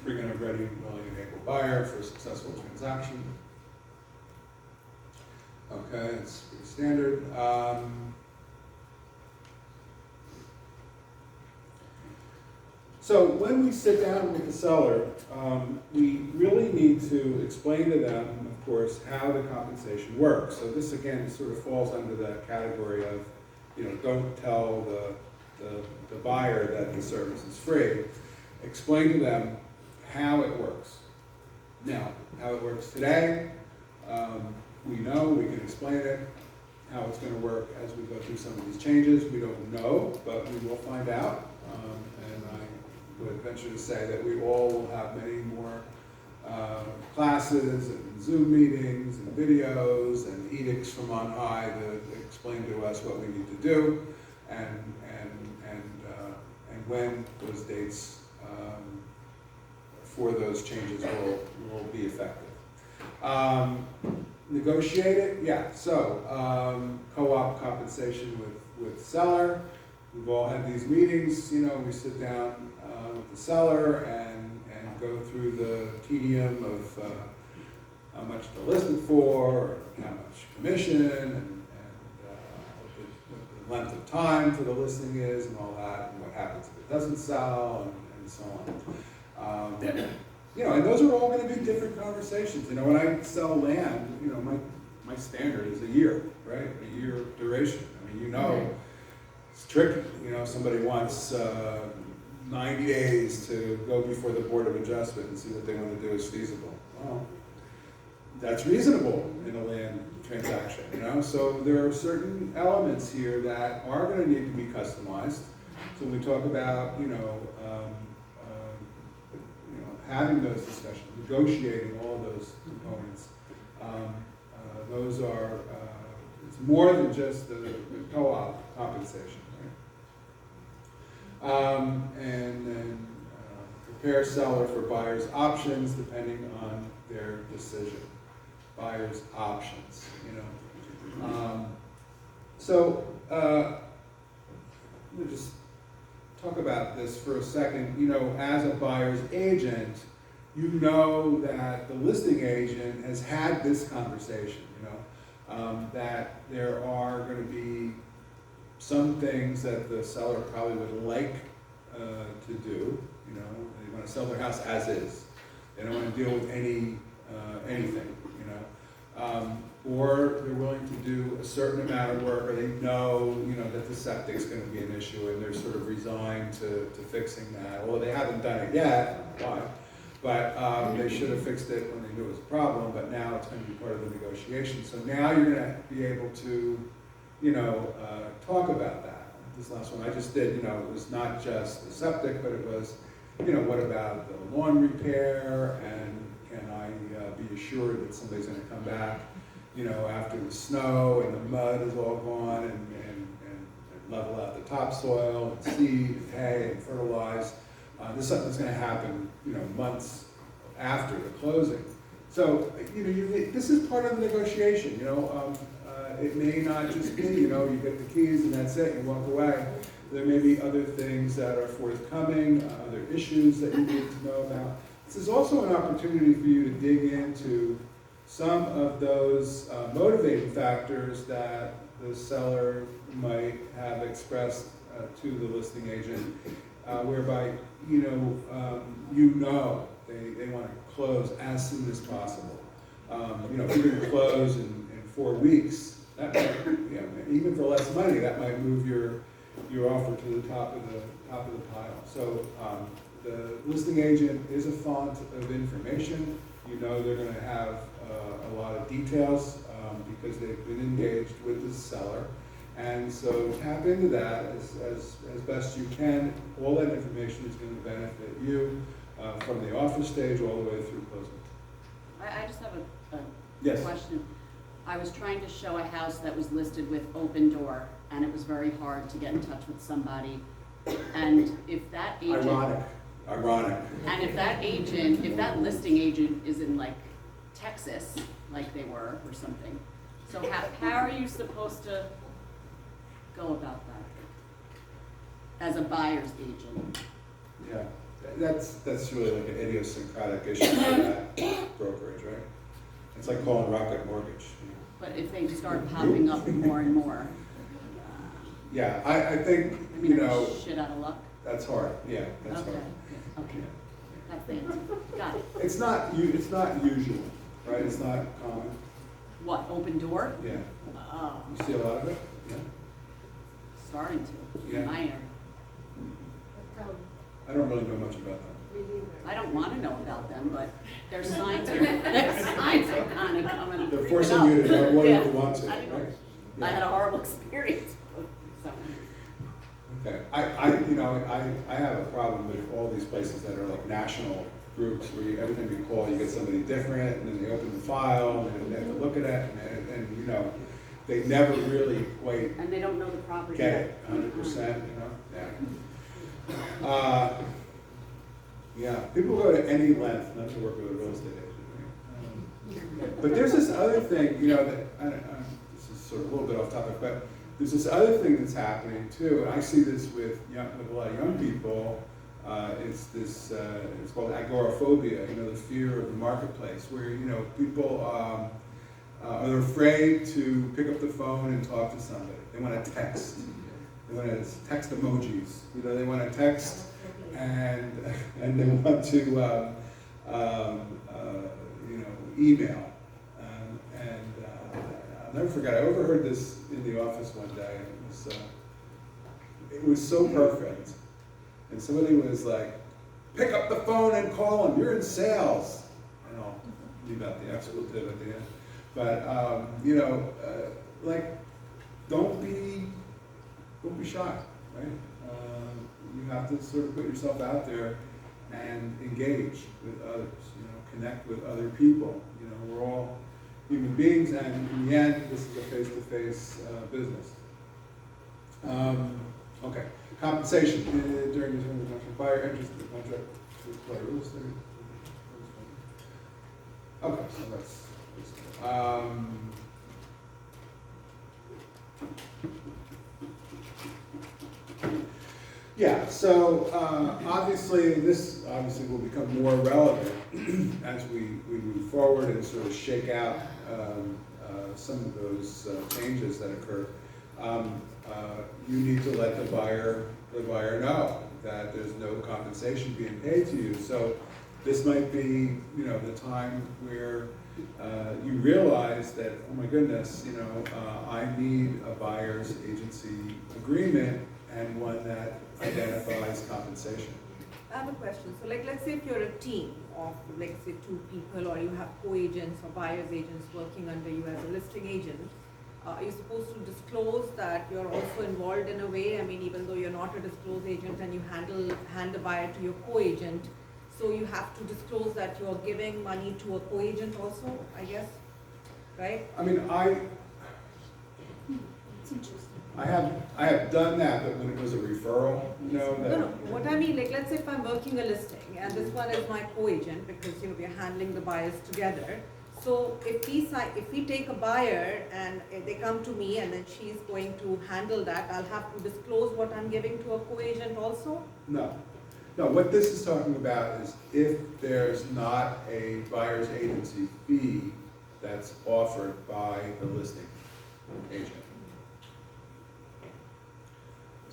Speaker 1: Bring in a ready, willing, and able buyer for a successful transaction. Okay, it's pretty standard. So when we sit down with the seller, we really need to explain to them, of course, how the compensation works. So this again sort of falls under that category of, you know, don't tell the buyer that the service is free. Explain to them how it works. Now, how it works today, we know, we can explain it. How it's going to work as we go through some of these changes, we don't know, but we will find out. And I would venture to say that we all will have many more classes and Zoom meetings and videos and edicts from on high to explain to us what we need to do and when those dates for those changes will be effective. Negotiate it, yeah. So co-op compensation with seller. We've all had these meetings. You know, we sit down with the seller and go through the tedium of how much they're listed for, how much commission, and what the length of time for the listing is, and all that, and what happens if it doesn't sell, and so on. You know, and those are all going to be different conversations. You know, when I sell land, you know, my standard is a year, right? A year duration. I mean, you know, it's tricky. You know, somebody wants 90 days to go before the Board of Adjustment and see what they want to do is feasible. Well, that's reasonable in a land transaction, you know? So there are certain elements here that are going to need to be customized. So when we talk about, you know, having those discussions, negotiating all of those components, those are, it's more than just the co-op compensation, right? And then prepare seller for buyer's options depending on their decision. Buyer's options, you know. Let me just talk about this for a second. You know, as a buyer's agent, you know that the listing agent has had this conversation, you know, that there are going to be some things that the seller probably would like to do. You know, they want to sell their house as is. They don't want to deal with anything, you know. or they're willing to do a certain amount of work, or they know, you know, that the septic's gonna be an issue, and they're sort of resigned to fixing that. Well, they haven't done it yet, why? But they should have fixed it when they knew it was a problem, but now it's gonna be part of the negotiation. So now you're gonna be able to, you know, talk about that. This last one I just did, you know, it was not just the septic, but it was, you know, what about the lawn repair, and can I be assured that somebody's gonna come back, you know, after the snow and the mud is all gone, and level out the topsoil, and seed, and hay, and fertilize. This is something that's gonna happen, you know, months after the closing. So, you know, this is part of the negotiation, you know. It may not just be, you know, you get the keys and that's it, you walk away. There may be other things that are forthcoming, other issues that you need to know about. This is also an opportunity for you to dig into some of those motivating factors that the seller might have expressed to the listing agent, whereby, you know, they want to close as soon as possible. You know, if you're going to close in 4 weeks, that might, you know, even for less money, that might move your offer to the top of the pile. So the listing agent is a font of information. You know they're going to have a lot of details because they've been engaged with the seller. And so tap into that as best you can. All that information is going to benefit you from the offer stage all the way through closing.
Speaker 12: I just have a
Speaker 1: Yes.
Speaker 12: question. I was trying to show a house that was listed with open door, and it was very hard to get in touch with somebody. And if that agent...
Speaker 1: Ironic.
Speaker 12: And if that listing agent is in like Texas, like they were, or something, so how are you supposed to go about that as a buyer's agent?
Speaker 1: Yeah, that's really like an idiosyncratic issue for that brokerage, right? It's like calling Rocket Mortgage. You know?
Speaker 12: But if they start popping up more and more,
Speaker 1: Yeah, I think,
Speaker 12: I mean,
Speaker 1: you
Speaker 12: are
Speaker 1: know,
Speaker 12: they shit out of luck?
Speaker 1: that's hard. Yeah, that's
Speaker 12: Okay,
Speaker 1: hard.
Speaker 12: okay, that's the answer. Got it.
Speaker 1: It's not usual, right? It's not common.
Speaker 12: What, open door?
Speaker 1: Yeah.
Speaker 12: Oh,
Speaker 1: You see a lot of it? Yeah.
Speaker 12: starting to,
Speaker 1: Yeah.
Speaker 12: in my area.
Speaker 1: I don't really know much about them.
Speaker 12: I don't want to know about them, but their signs are kind of coming.
Speaker 1: They're forcing you to know more than you
Speaker 12: Yeah.
Speaker 1: want to,
Speaker 12: I know.
Speaker 1: right?
Speaker 12: I had a horrible experience, so.
Speaker 1: Okay, I have a problem with all these places that are like national groups where every time you call, you get somebody different, and then they open the file, and they have to look at it, and you know, they never really quite
Speaker 12: And they don't know the property.
Speaker 1: get it 100%, you know? Yeah. Yeah, people go to any length not to work with a real estate agent, right? But there's this other thing, you know, that, this is sort of a little bit off topic, but there's this other thing that's happening too, and I see this with a lot of young people. It's called agoraphobia, you know, the fear of the marketplace, where, you know, people are afraid to pick up the phone and talk to somebody. They want to text. They want to text emojis. You know, they want to text and they want to, you know, email. I'll never forget, I overheard this in the office one day. It was so perfect. And somebody was like, pick up the phone and call him, you're in sales. And I'll leave out the expletive at the end. But, you know, like, don't be shy, right? You have to sort of put yourself out there and engage with others, you know, connect with other people. You know, we're all human beings, and in the end, this is a face-to-face business. Okay, compensation during the term of contract. Buyer enters the contract to acquire real estate. Okay, so that's yeah, so obviously this will become more relevant as we move forward and sort of shake out some of those changes that occur. You need to let the buyer know that there's no compensation being paid to you. So this might be, you know, the time where you realize that, oh my goodness, you know, I need a buyer's agency agreement and one that identifies compensation.
Speaker 4: I have a question. So like, let's say if you're a team of, like, say 2 people, or you have co-agents or buyer's agents working under you as a listing agent, are you supposed to disclose that you're also involved in a way? I mean, even though you're not a disclosed agent and you hand the buyer to your co-agent, so you have to disclose that you're giving money to a co-agent also, I guess, right?
Speaker 1: I mean, I have done that, but when it was a referral, you know, that.
Speaker 4: No, what I mean, like, let's say if I'm working a listing and this one is my co-agent, because, you know, we're handling the buyers together. So if we take a buyer and they come to me and then she's going to handle that, I'll have to disclose what I'm giving to a co-agent also?
Speaker 1: No. No, what this is talking about is if there's not a buyer's agency fee that's offered by the listing agent.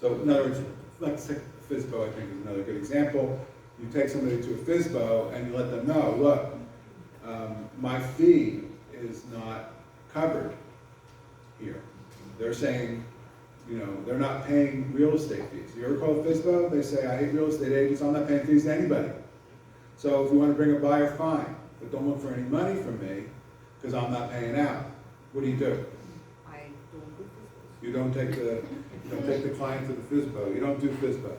Speaker 1: So in other words, let's take FSBO, I think is another good example. You take somebody to a FSBO and you let them know, look, my fee is not covered here. They're saying, you know, they're not paying real estate fees. You ever call FSBO? They say, I hate real estate agents, I'm not paying fees to anybody. So if you want to bring a buyer, fine, but don't look for any money from me because I'm not paying out. What do?
Speaker 4: I don't do this.
Speaker 1: You don't take the client to the FSBO. You don't do FSBO.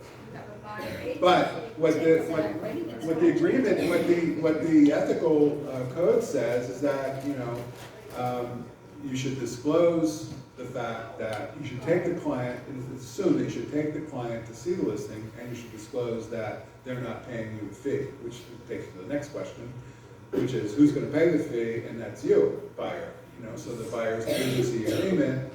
Speaker 1: But what the agreement, what the ethical code says is that, you know, you should disclose the fact that you should take the client, it's assumed that you should take the client to see the listing, and you should disclose that they're not paying you a fee, which takes to the next question, which is who's going to pay the fee, and that's you, buyer. You know, so the buyer's agency agreement,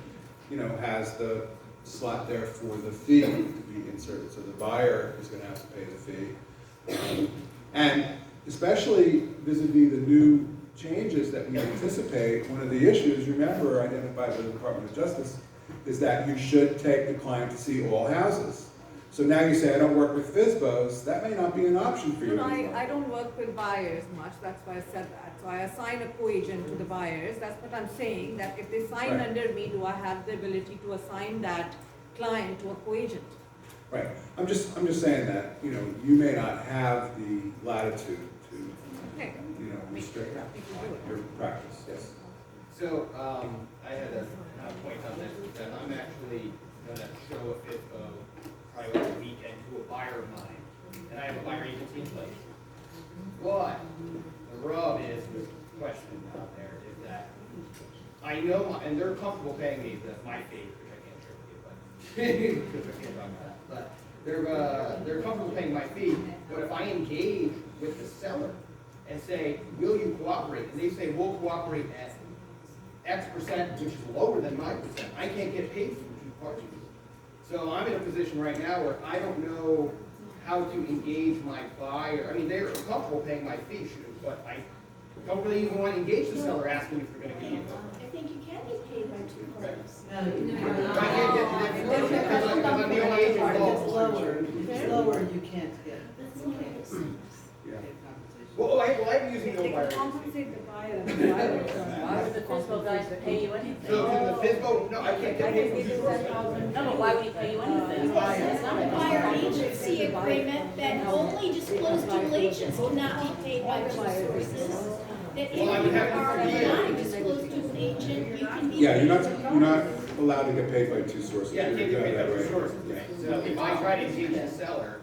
Speaker 1: you know, has the slot there for the fee to be inserted. So the buyer is going to have to pay the fee. And especially vis-a-vis the new changes that we anticipate, one of the issues, remember, identified by the Department of Justice, is that you should take the client to see all houses. So now you say, I don't work with FSBOs, that may not be an option for you
Speaker 4: No,
Speaker 1: anymore.
Speaker 4: I don't work with buyers much, that's why I said that. So I assign a co-agent to the buyers, that's what I'm saying, that if they sign
Speaker 1: Right.
Speaker 4: under me, do I have the ability to assign that client to a co-agent?
Speaker 1: Right. I'm just saying that, you know, you may not have the latitude to,
Speaker 4: Okay.
Speaker 1: you know, restrict your practice, yes.
Speaker 13: So, I had a point on this, that I'm actually gonna show a FSBO probably over the weekend to a buyer of mine, and I have a buyer agency in place. But the rub is, the question out there is that I know, and they're comfortable paying me my fee, which I can't share with you, but, because I can't talk about that, but they're comfortable paying my fee, but if I engage with the seller and say, will you cooperate? And they say, we'll cooperate at X percent, which is lower than my percent. I can't get paid for the 2 parties. So I'm in a position right now where I don't know how to engage my buyer. I mean, they're comfortable paying my fee, but I don't really even want to engage the seller asking if they're going to give me
Speaker 7: I think you can get paid by 2 parties.
Speaker 13: I can't get to that because I'm the only agent involved.
Speaker 3: If it's lower, you can't get.
Speaker 1: Yeah.
Speaker 13: Well, I'm using no
Speaker 4: They
Speaker 13: buyer
Speaker 4: can
Speaker 13: agency.
Speaker 4: compensate the buyer and the buyer.
Speaker 12: Why would the FSBO guys pay you anything?
Speaker 13: So can the FSBO, no, I can't get paid from FSBO.
Speaker 12: No, but why would he pay you anything? It's not a
Speaker 7: Buyer agency agreement that only disclosed dual agents cannot be paid by 2 sources. That if
Speaker 13: Well, I would have
Speaker 7: you
Speaker 13: to
Speaker 7: are
Speaker 13: forgive.
Speaker 7: not a disclosed dual agent, you can be.
Speaker 1: Yeah, you're
Speaker 7: paid
Speaker 1: not allowed to get paid by 2 sources.
Speaker 13: Yeah, I can't get paid by
Speaker 1: You've got that
Speaker 13: two sources. So if I try to engage the seller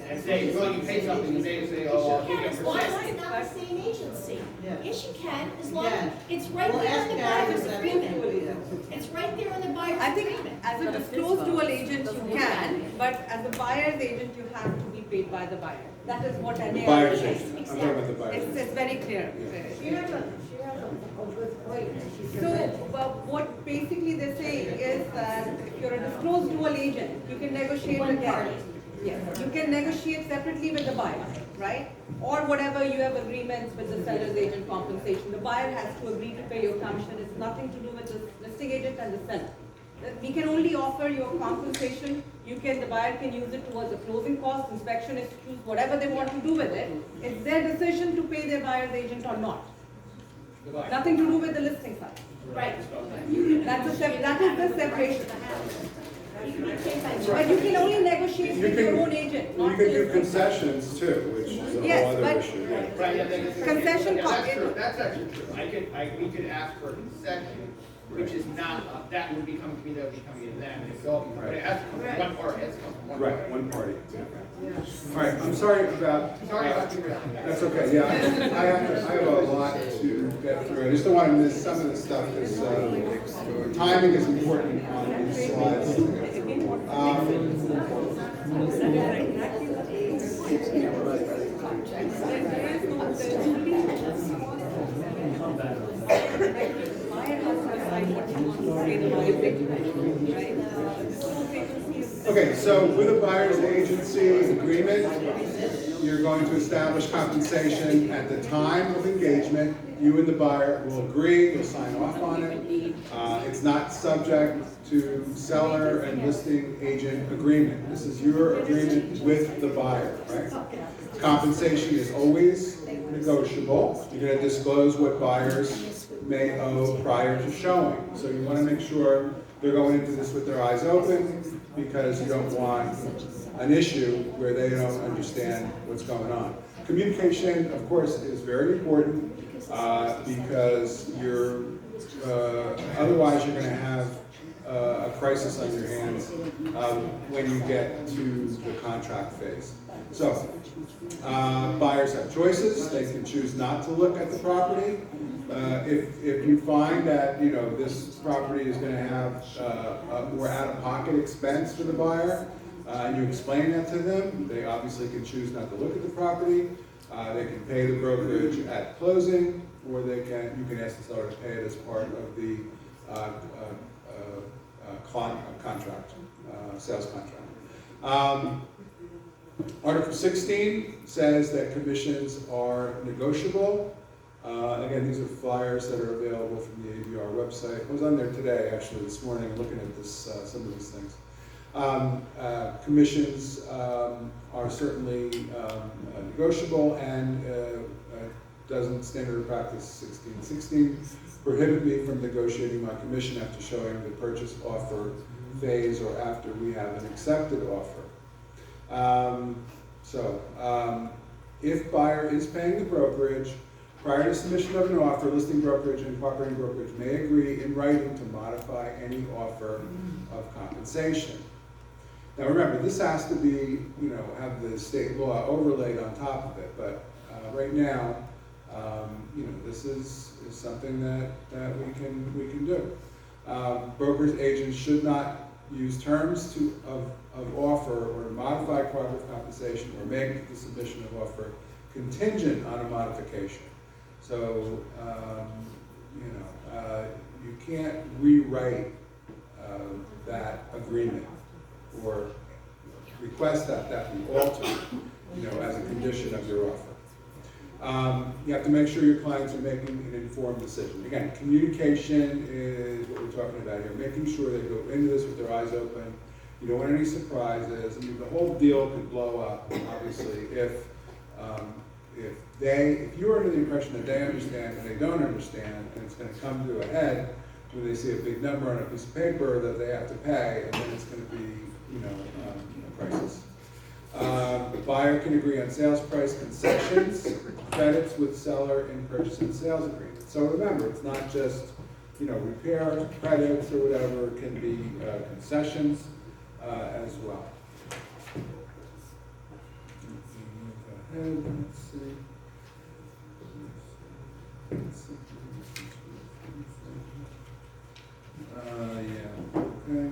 Speaker 13: and say, will you pay something, and they say, oh, I'll give you a
Speaker 7: As long as
Speaker 13: percent.
Speaker 7: it's not the same agency.
Speaker 3: Yeah.
Speaker 7: Yes, you can, as
Speaker 3: You
Speaker 7: long,
Speaker 3: can.
Speaker 7: it's right
Speaker 3: Well,
Speaker 7: there
Speaker 3: ask
Speaker 7: in the
Speaker 3: Gary,
Speaker 7: buyer's
Speaker 3: that's
Speaker 7: agreement.
Speaker 3: what it is.
Speaker 7: It's right there in the buyer's
Speaker 4: I think
Speaker 7: agreement.
Speaker 4: as a
Speaker 12: But a
Speaker 4: disclosed
Speaker 12: FSBO
Speaker 4: dual agent,
Speaker 12: doesn't
Speaker 4: you
Speaker 12: look
Speaker 4: can,
Speaker 12: at
Speaker 4: but as a buyer's agent, you have to be paid by the buyer. That is what I
Speaker 1: The
Speaker 4: know.
Speaker 1: buyer's agent, I'm talking about the buyer's
Speaker 4: It's
Speaker 1: agent.
Speaker 4: very clear.
Speaker 2: She has a good point. She
Speaker 4: So,
Speaker 2: said,
Speaker 4: what basically they say is that if you're a disclosed dual agent, you can negotiate
Speaker 7: One
Speaker 4: again.
Speaker 7: party.
Speaker 4: Yes, you can negotiate separately with the buyer, right? Or whatever you have agreements with the seller's agent compensation. The buyer has to agree to pay your commission. It's nothing to do with the listing agent and the seller. We can only offer your compensation. the buyer can use it towards the closing costs, inspection issues, whatever they want to do with it. It's their decision to pay their buyer's agent or not. Nothing to do with the listing side.
Speaker 5: Right.
Speaker 4: That is the separation. But you can only negotiate
Speaker 1: You
Speaker 4: with
Speaker 1: can-
Speaker 4: your own agent,
Speaker 1: You
Speaker 4: not
Speaker 1: can
Speaker 4: the
Speaker 1: do
Speaker 4: listing.
Speaker 1: concessions too, which is a whole
Speaker 4: Yes,
Speaker 1: other
Speaker 4: but-
Speaker 1: issue. yeah.
Speaker 13: Right, yeah, that's true.
Speaker 4: Concession
Speaker 13: Yeah, that's
Speaker 4: part-
Speaker 13: true, that's actually true. We could ask for a concession, which is not, that would be coming to me, that would be coming to them, and it's all, but it has to come from one party, it has to come from one party.
Speaker 1: Right, one party. All right, I'm sorry about.
Speaker 13: Sorry about the rest.
Speaker 1: That's okay, yeah, I have a lot to get through. I just don't want to miss some of the stuff, because timing is important on these slides. Okay, so with a buyer's agency agreement, you're going to establish compensation at the time of engagement. You and the buyer will agree, you'll sign off on it. It's not subject to seller and listing agent agreement. This is your agreement with the buyer, right? Compensation is always negotiable. You're going to disclose what buyers may owe prior to showing. So you want to make sure they're going into this with their eyes open, because you don't want an issue where they don't understand what's going on. Communication, of course, is very important, because otherwise you're going to have a crisis on your hands when you get to the contract phase. So, buyers have choices. They can choose not to look at the property. If you find that, this property is going to have a more out-of-pocket expense for the buyer, and you explain that to them, they obviously can choose not to look at the property. They can pay the brokerage at closing, or you can ask the seller to pay it as part of the contract, sales contract. Article 16 says that commissions are negotiable. Again, these are flyers that are available from the ABR website. I was on there today, actually, this morning, looking at some of these things. Commissions are certainly negotiable, and doesn't standard of practice 1616 prohibit me from negotiating my commission after showing the purchase offer phase or after we have an accepted offer. If buyer is paying the brokerage, prior to submission of an offer, listing brokerage and cooperating brokerage may agree in writing to modify any offer of compensation. Now remember, this has to be, have the state law overlaid on top of it, but right now, this is something that we can do. Brokers, agents should not use terms of offer or to modify part of compensation or make the submission of offer contingent on a modification. So, you can't rewrite that agreement or request that be altered, as a condition of your offer. You have to make sure your clients are making an informed decision. Again, communication is what we're talking about here. Making sure they go into this with their eyes open. You don't want any surprises. I mean, the whole deal could blow up, obviously, if you're under the impression that they understand and they don't understand, and it's going to come to a head when they see a big number on a piece of paper that they have to pay, and then it's going to be, a crisis. The buyer can agree on sales price concessions, credits with seller in purchase and sales agreement. So remember, it's not just, repair credits or whatever, it can be concessions as well. Let's see. Yeah, okay.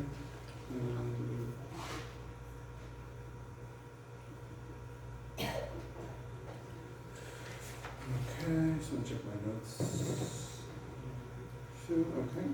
Speaker 1: Okay, so check my notes. Okay.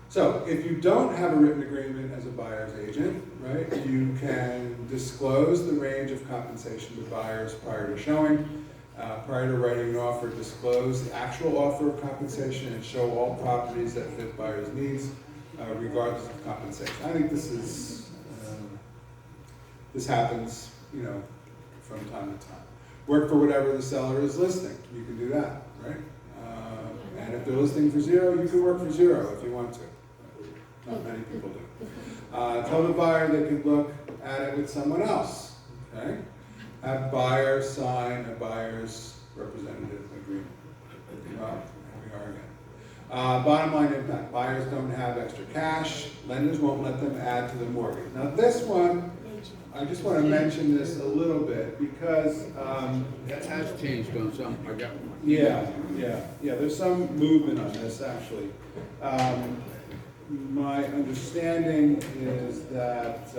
Speaker 1: So if you don't have a written agreement as a buyer's agent, right, you can disclose the range of compensation to buyers prior to showing. Prior to writing an offer, disclose the actual offer of compensation and show all properties that fit buyer's needs, regardless of compensation. I think this happens, you know, from time to time. Work for whatever the seller is listing. You can do that, right? And if they're listing for 0, you can work for 0 if you want to. Not many people do. Tell the buyer they can look at it with someone else, okay? Have buyer sign a buyer's representative agreement. Well, here we are again. Bottom line impact, buyers don't have extra cash, lenders won't let them add to the mortgage. Now this one, I just want to mention this a little bit because
Speaker 14: That has changed on some, I got one.
Speaker 1: yeah, there's some movement on this actually. My understanding is that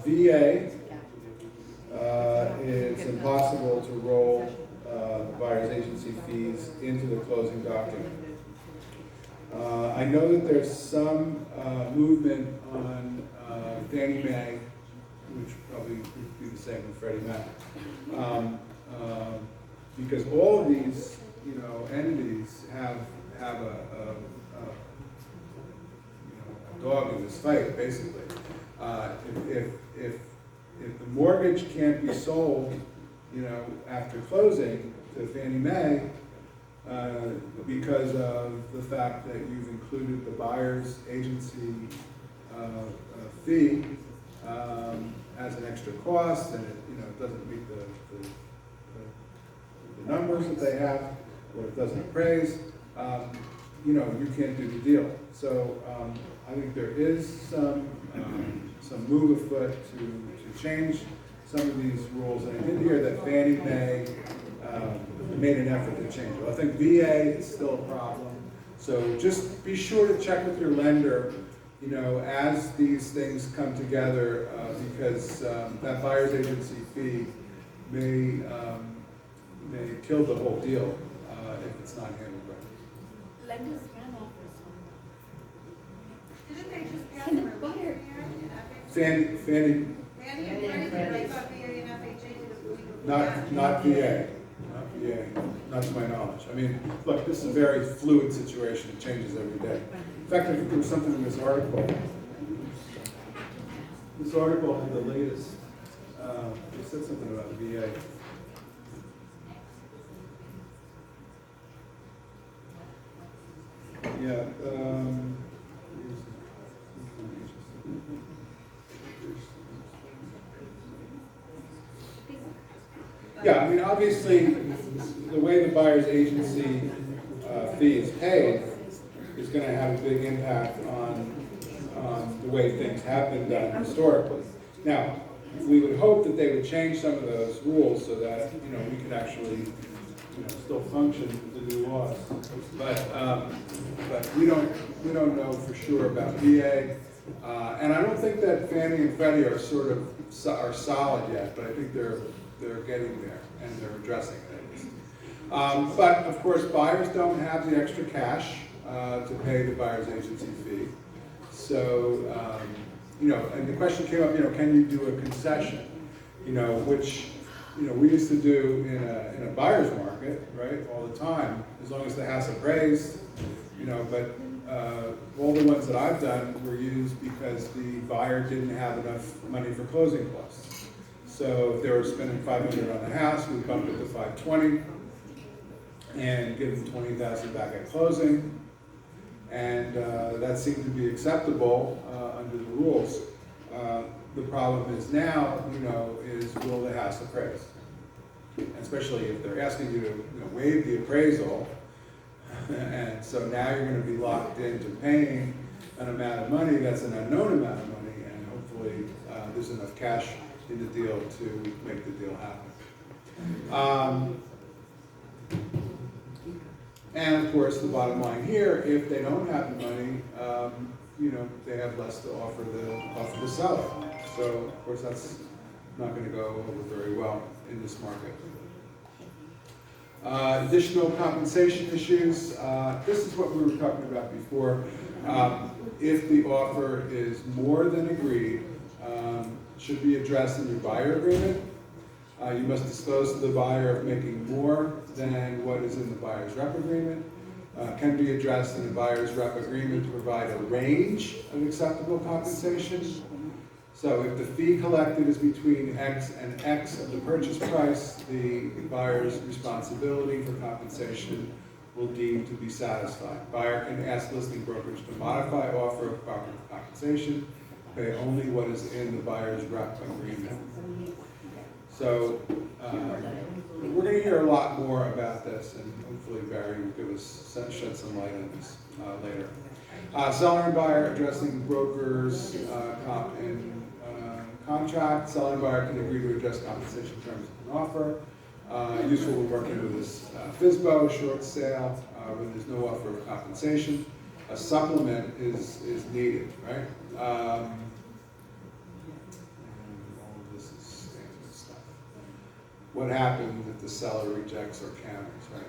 Speaker 1: VA it's impossible to roll buyer's agency fees into the closing document. I know that there's some movement on Fannie Mae, which probably would be the same with Freddie Mac, because all of these, you know, entities have a dog in this fight, basically. If the mortgage can't be sold, you know, after closing to Fannie Mae, because of the fact that you've included the buyer's agency fee as an extra cost, and it, you know, it doesn't meet the numbers that they have, or it doesn't appraise, you know, you can't do the deal. So I think there is some move afoot to change some of these rules. And I did hear that Fannie Mae made an effort to change it. I think VA is still a problem. So just be sure to check with your lender, you know, as these things come together, because that buyer's agency fee may kill the whole deal if it's not handled right.
Speaker 8: Lenders can offer some.
Speaker 2: Didn't they just pass a
Speaker 10: Can the
Speaker 2: relief
Speaker 10: buyer-
Speaker 2: here in FHA?
Speaker 1: Fannie,
Speaker 2: Fannie and Freddie, I thought VA and FHA did a relief.
Speaker 1: not VA, not to my knowledge. I mean, look, this is a very fluid situation. It changes every day. In fact, I think there was something in this article. This article had the latest, it said something about VA. Yeah, yeah, I mean, obviously, the way the buyer's agency fee is paid is going to have a big impact on the way things have been done historically. Now, we would hope that they would change some of those rules so that, you know, we could actually, you know, still function with the new laws. But we don't know for sure about VA, and I don't think that Fannie and Freddie are are solid yet. But I think they're getting there and they're addressing it at least. But of course, buyers don't have the extra cash to pay the buyer's agency fee. So you know, and the question came up, you know, can you do a concession? You know, which, you know, we used to do in a buyer's market, right, all the time, as long as the house appraised, you know, but all the ones that I've done were used because the buyer didn't have enough money for closing costs. So if they were spending $500 on the house, we bumped it to $520 and give them $20,000 back at closing. And that seemed to be acceptable under the rules. The problem is now, you know, is will the house appraise? Especially if they're asking you to, you know, waive the appraisal, and so now you're going to be locked into paying an amount of money that's an unknown amount of money, and hopefully there's enough cash in the deal to make the deal happen. And of course, the bottom line here, if they don't have the money, you know, they have less to offer the seller. So of course, that's not going to go over very well in this market. Additional compensation issues. This is what we were talking about before. If the offer is more than agreed, should be addressed in your buyer agreement. You must disclose to the buyer of making more than what is in the buyer's rep agreement. Can be addressed in the buyer's rep agreement to provide a range of acceptable compensation. So if the fee collected is between X and X of the purchase price, the buyer's responsibility for compensation will deem to be satisfied. Buyer can ask listing brokerage to modify offer of proper compensation, pay only what is in the buyer's rep agreement. So we're going to hear a lot more about this, and hopefully Barry will give us shed some light on this later. Seller and buyer addressing brokers in contract. Seller and buyer can agree to adjust compensation terms of an offer. Useful when working with this FSBO, short sale, when there's no offer of compensation. A supplement is needed, right? All of this is standard stuff. What happens if the seller rejects or counters, right?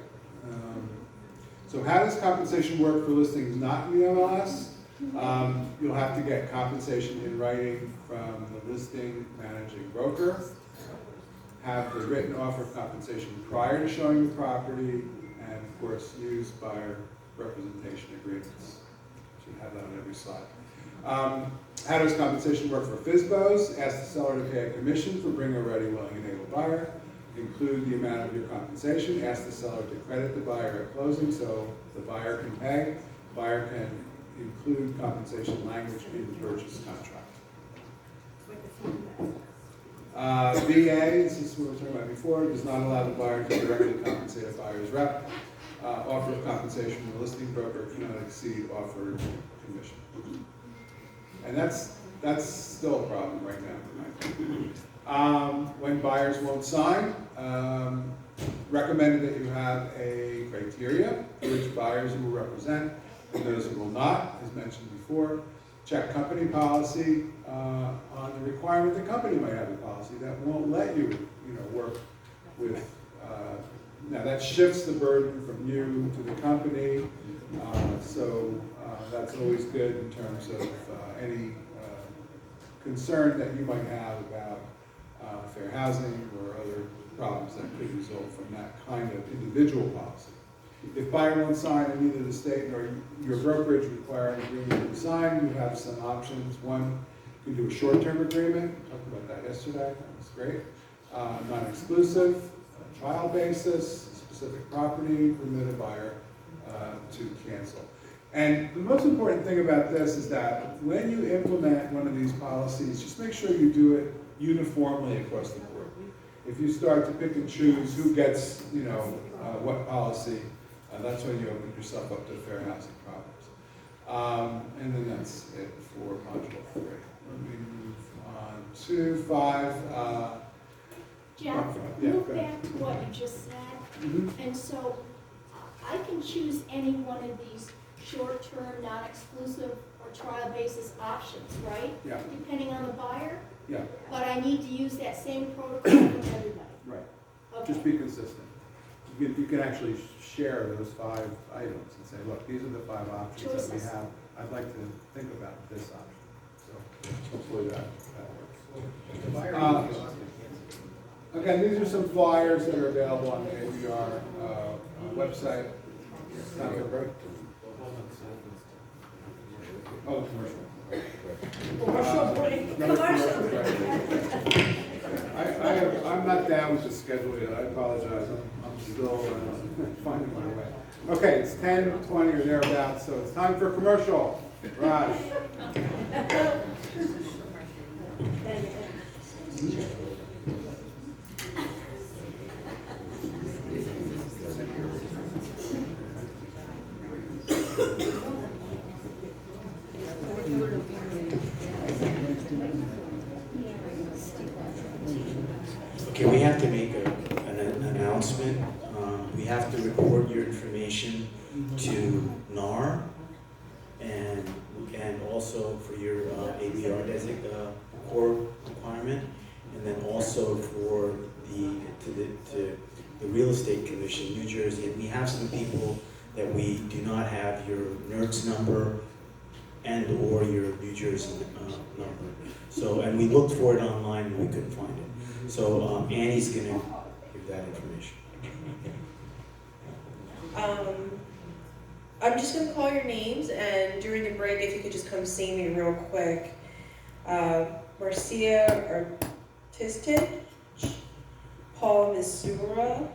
Speaker 1: So how does compensation work for listings not in the MLS? You'll have to get compensation in writing from the listing managing broker, have the written offer of compensation prior to showing the property, and of course use buyer representation agreements. Should have that on every slide. How does compensation work for FSBOs? Ask the seller to pay a commission for bring a ready, willing, and able buyer. Include the amount of your compensation. Ask the seller to credit the buyer at closing so the buyer can pay. Buyer can include compensation language in the purchase contract. VA, this is what we were talking about before, does not allow the buyer to directly compensate a buyer's rep. Offer of compensation from the listing broker cannot exceed offered commission. And that's still a problem right now. When buyers won't sign, recommended that you have a criteria for which buyers you will represent and those who will not, as mentioned before. Check company policy on the requirement the company might have a policy that won't let you, work with. Now that shifts the burden from you to the company, so that's always good in terms of any concern that you might have about fair housing or other problems that could result from that kind of individual policy. If buyer won't sign and neither the state nor your brokerage require an agreement to sign, you have some options. One, you can do a short-term agreement. We talked about that yesterday. That was great. Non-exclusive, trial basis, specific property, permit a buyer to cancel. And the most important thing about this is that when you implement one of these policies, just make sure you do it uniformly across the board. If you start to pick and choose who gets, what policy, that's when you open yourself up to fair housing problems. And then that's it for module 3. Let me move on to 5.
Speaker 15: Jeff,
Speaker 1: yeah,
Speaker 15: move
Speaker 1: go ahead.
Speaker 15: back to what you just said.
Speaker 1: Mm-hmm.
Speaker 15: And so I can choose any one of these short-term, non-exclusive, or trial basis options, right?
Speaker 1: Yeah.
Speaker 15: Depending on the buyer?
Speaker 1: Yeah,
Speaker 15: But I need to use that same protocol with everybody.
Speaker 1: right.
Speaker 15: Okay.
Speaker 1: Just be consistent. You can actually share those 5 items and say, look, these are the 5 options that we
Speaker 15: Choices.
Speaker 1: have. I'd like to think about this option. So hopefully that works. Again, these are some flyers that are available on the ABR website. Time for a break? Oh, commercial.
Speaker 15: Commercial break.
Speaker 1: Commercial break. I'm not down with the schedule yet. I apologize. I'm still finding my way. Okay, it's 10:20 or thereabouts, so it's time for commercial. Raj.
Speaker 16: Okay, we have to make an announcement. We have to report your information to NAR and also for your ABR core requirement, and then also for the Real Estate Commission, New Jersey. And we have some people that we do not have your NERDS number and or your New Jersey number. So, and we looked for it online and we couldn't find it. So Annie's gonna give that information.
Speaker 17: I'm just gonna call your names, and during the break, if you could just come see me real quick. Marcia Artistic, Paul Missoura,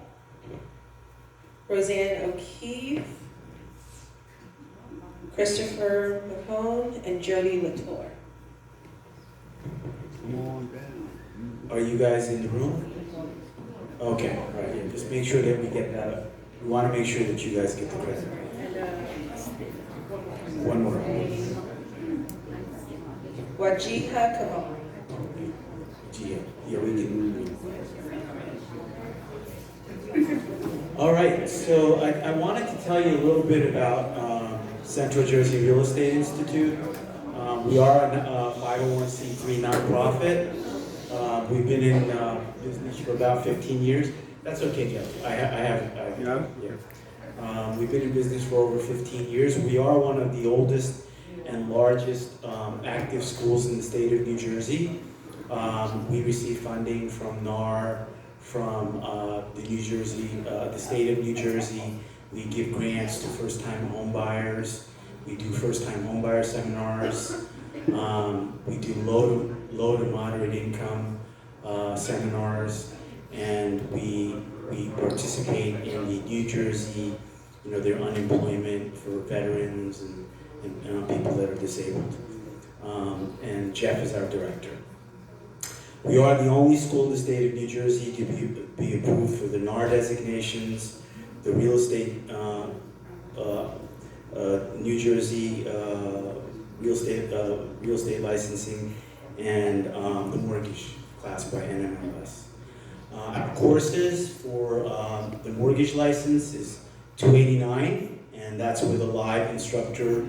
Speaker 17: Roseanne O'Keefe, Christopher McCone, and Jody Latour.
Speaker 14: Come on down.
Speaker 16: Are you guys in the room? Okay, all right, yeah, just make sure that we get that. We want to make sure that you guys get the credit. One more.
Speaker 17: Wajiha Kamal.
Speaker 16: Gia, yeah, we can. All right, so I wanted to tell you a little bit about Central Jersey Real Estate Institute. We are a 501c3 nonprofit. We've been in business for about 15 years. That's okay, Jeff. I have. Yeah. We've been in business for over 15 years. We are one of the oldest and largest active schools in the state of New Jersey. We receive funding from NAR, from the state of New Jersey. We give grants to first-time home buyers. We do first-time home buyer seminars. We do low to moderate income seminars, and we participate in the New Jersey, their unemployment for veterans and people that are disabled. And Jeff is our director. We are the only school in the state of New Jersey to be approved for the NAR designations, the real estate, New Jersey real estate licensing, and the mortgage class by NMLS. Our courses for the mortgage license is $289, and that's with a live instructor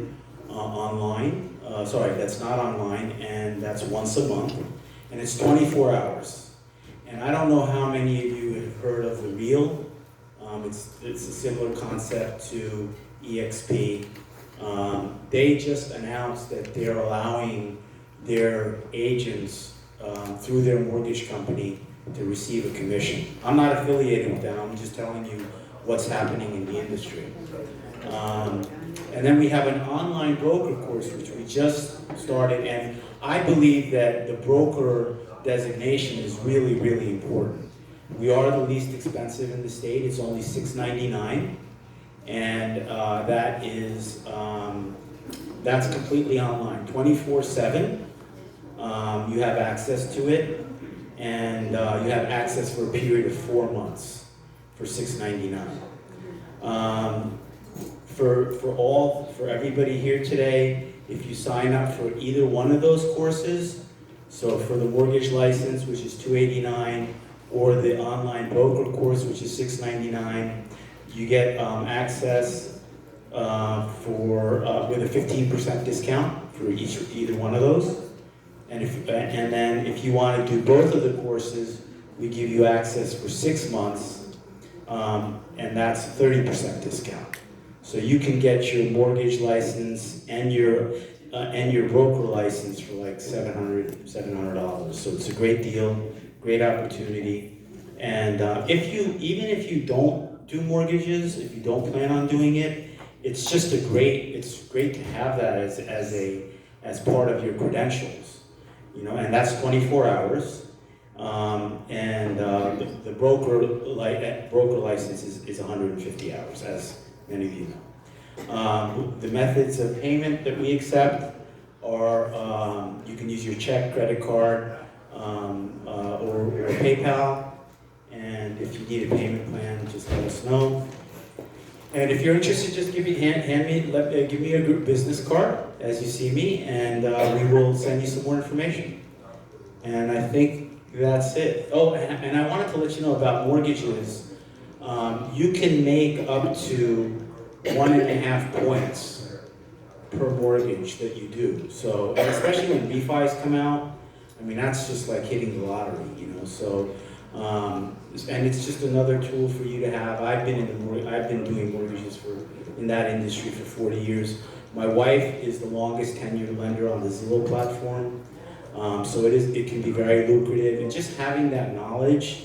Speaker 16: online. That's not online, and that's once a month, and it's 24 hours. And I don't know how many of you have heard of the Real. It's a similar concept to EXP. They just announced that they're allowing their agents through their mortgage company to receive a commission. I'm not affiliated with them, I'm just telling you what's happening in the industry. And then we have an online broker course, which we just started, and I believe that the broker designation is really, really important. We are the least expensive in the state. It's only $6.99, and that's completely online, 24/7. You have access to it, and you have access for a period of 4 months for $6.99. For everybody here today, if you sign up for either one of those courses, so for the mortgage license, which is $289, or the online broker course, which is $6.99, you get access with a 15% discount for either one of those. And then if you want to do both of the courses, we give you access for 6 months, and that's 30% discount. So you can get your mortgage license and your broker license for like $700. So it's a great deal, great opportunity. And even if you don't do mortgages, if you don't plan on doing it, it's great to have that as part of your credentials, and that's 24 hours. The broker license is 150 hours, as many of you know. The methods of payment that we accept are you can use your check, credit card, or PayPal. And if you need a payment plan, just let us know. And if you're interested, just give me a group business card as you see me, and we will send you some more information. And I think that's it. Oh, and I wanted to let you know about mortgages. You can make up to 1.5 points per mortgage that you do. So, and especially when refis come out, that's just like hitting the lottery, So, and it's just another tool for you to have. I've been doing mortgages in that industry for 40 years. My wife is the longest tenured lender on the Zillow platform. So it can be very lucrative, and just having that knowledge,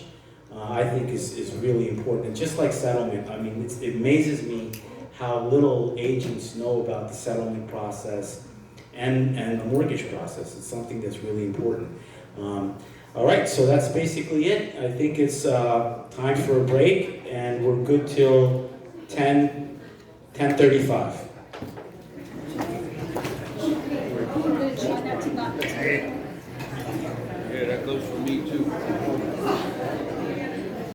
Speaker 16: I think is really important. And just like settlement, I mean, it amazes me how little agents know about the settlement process and the mortgage process. It's something that's really important. All right, so that's basically it. I think it's time for a break, and we're good till 10:35.
Speaker 14: Yeah, that goes for me too.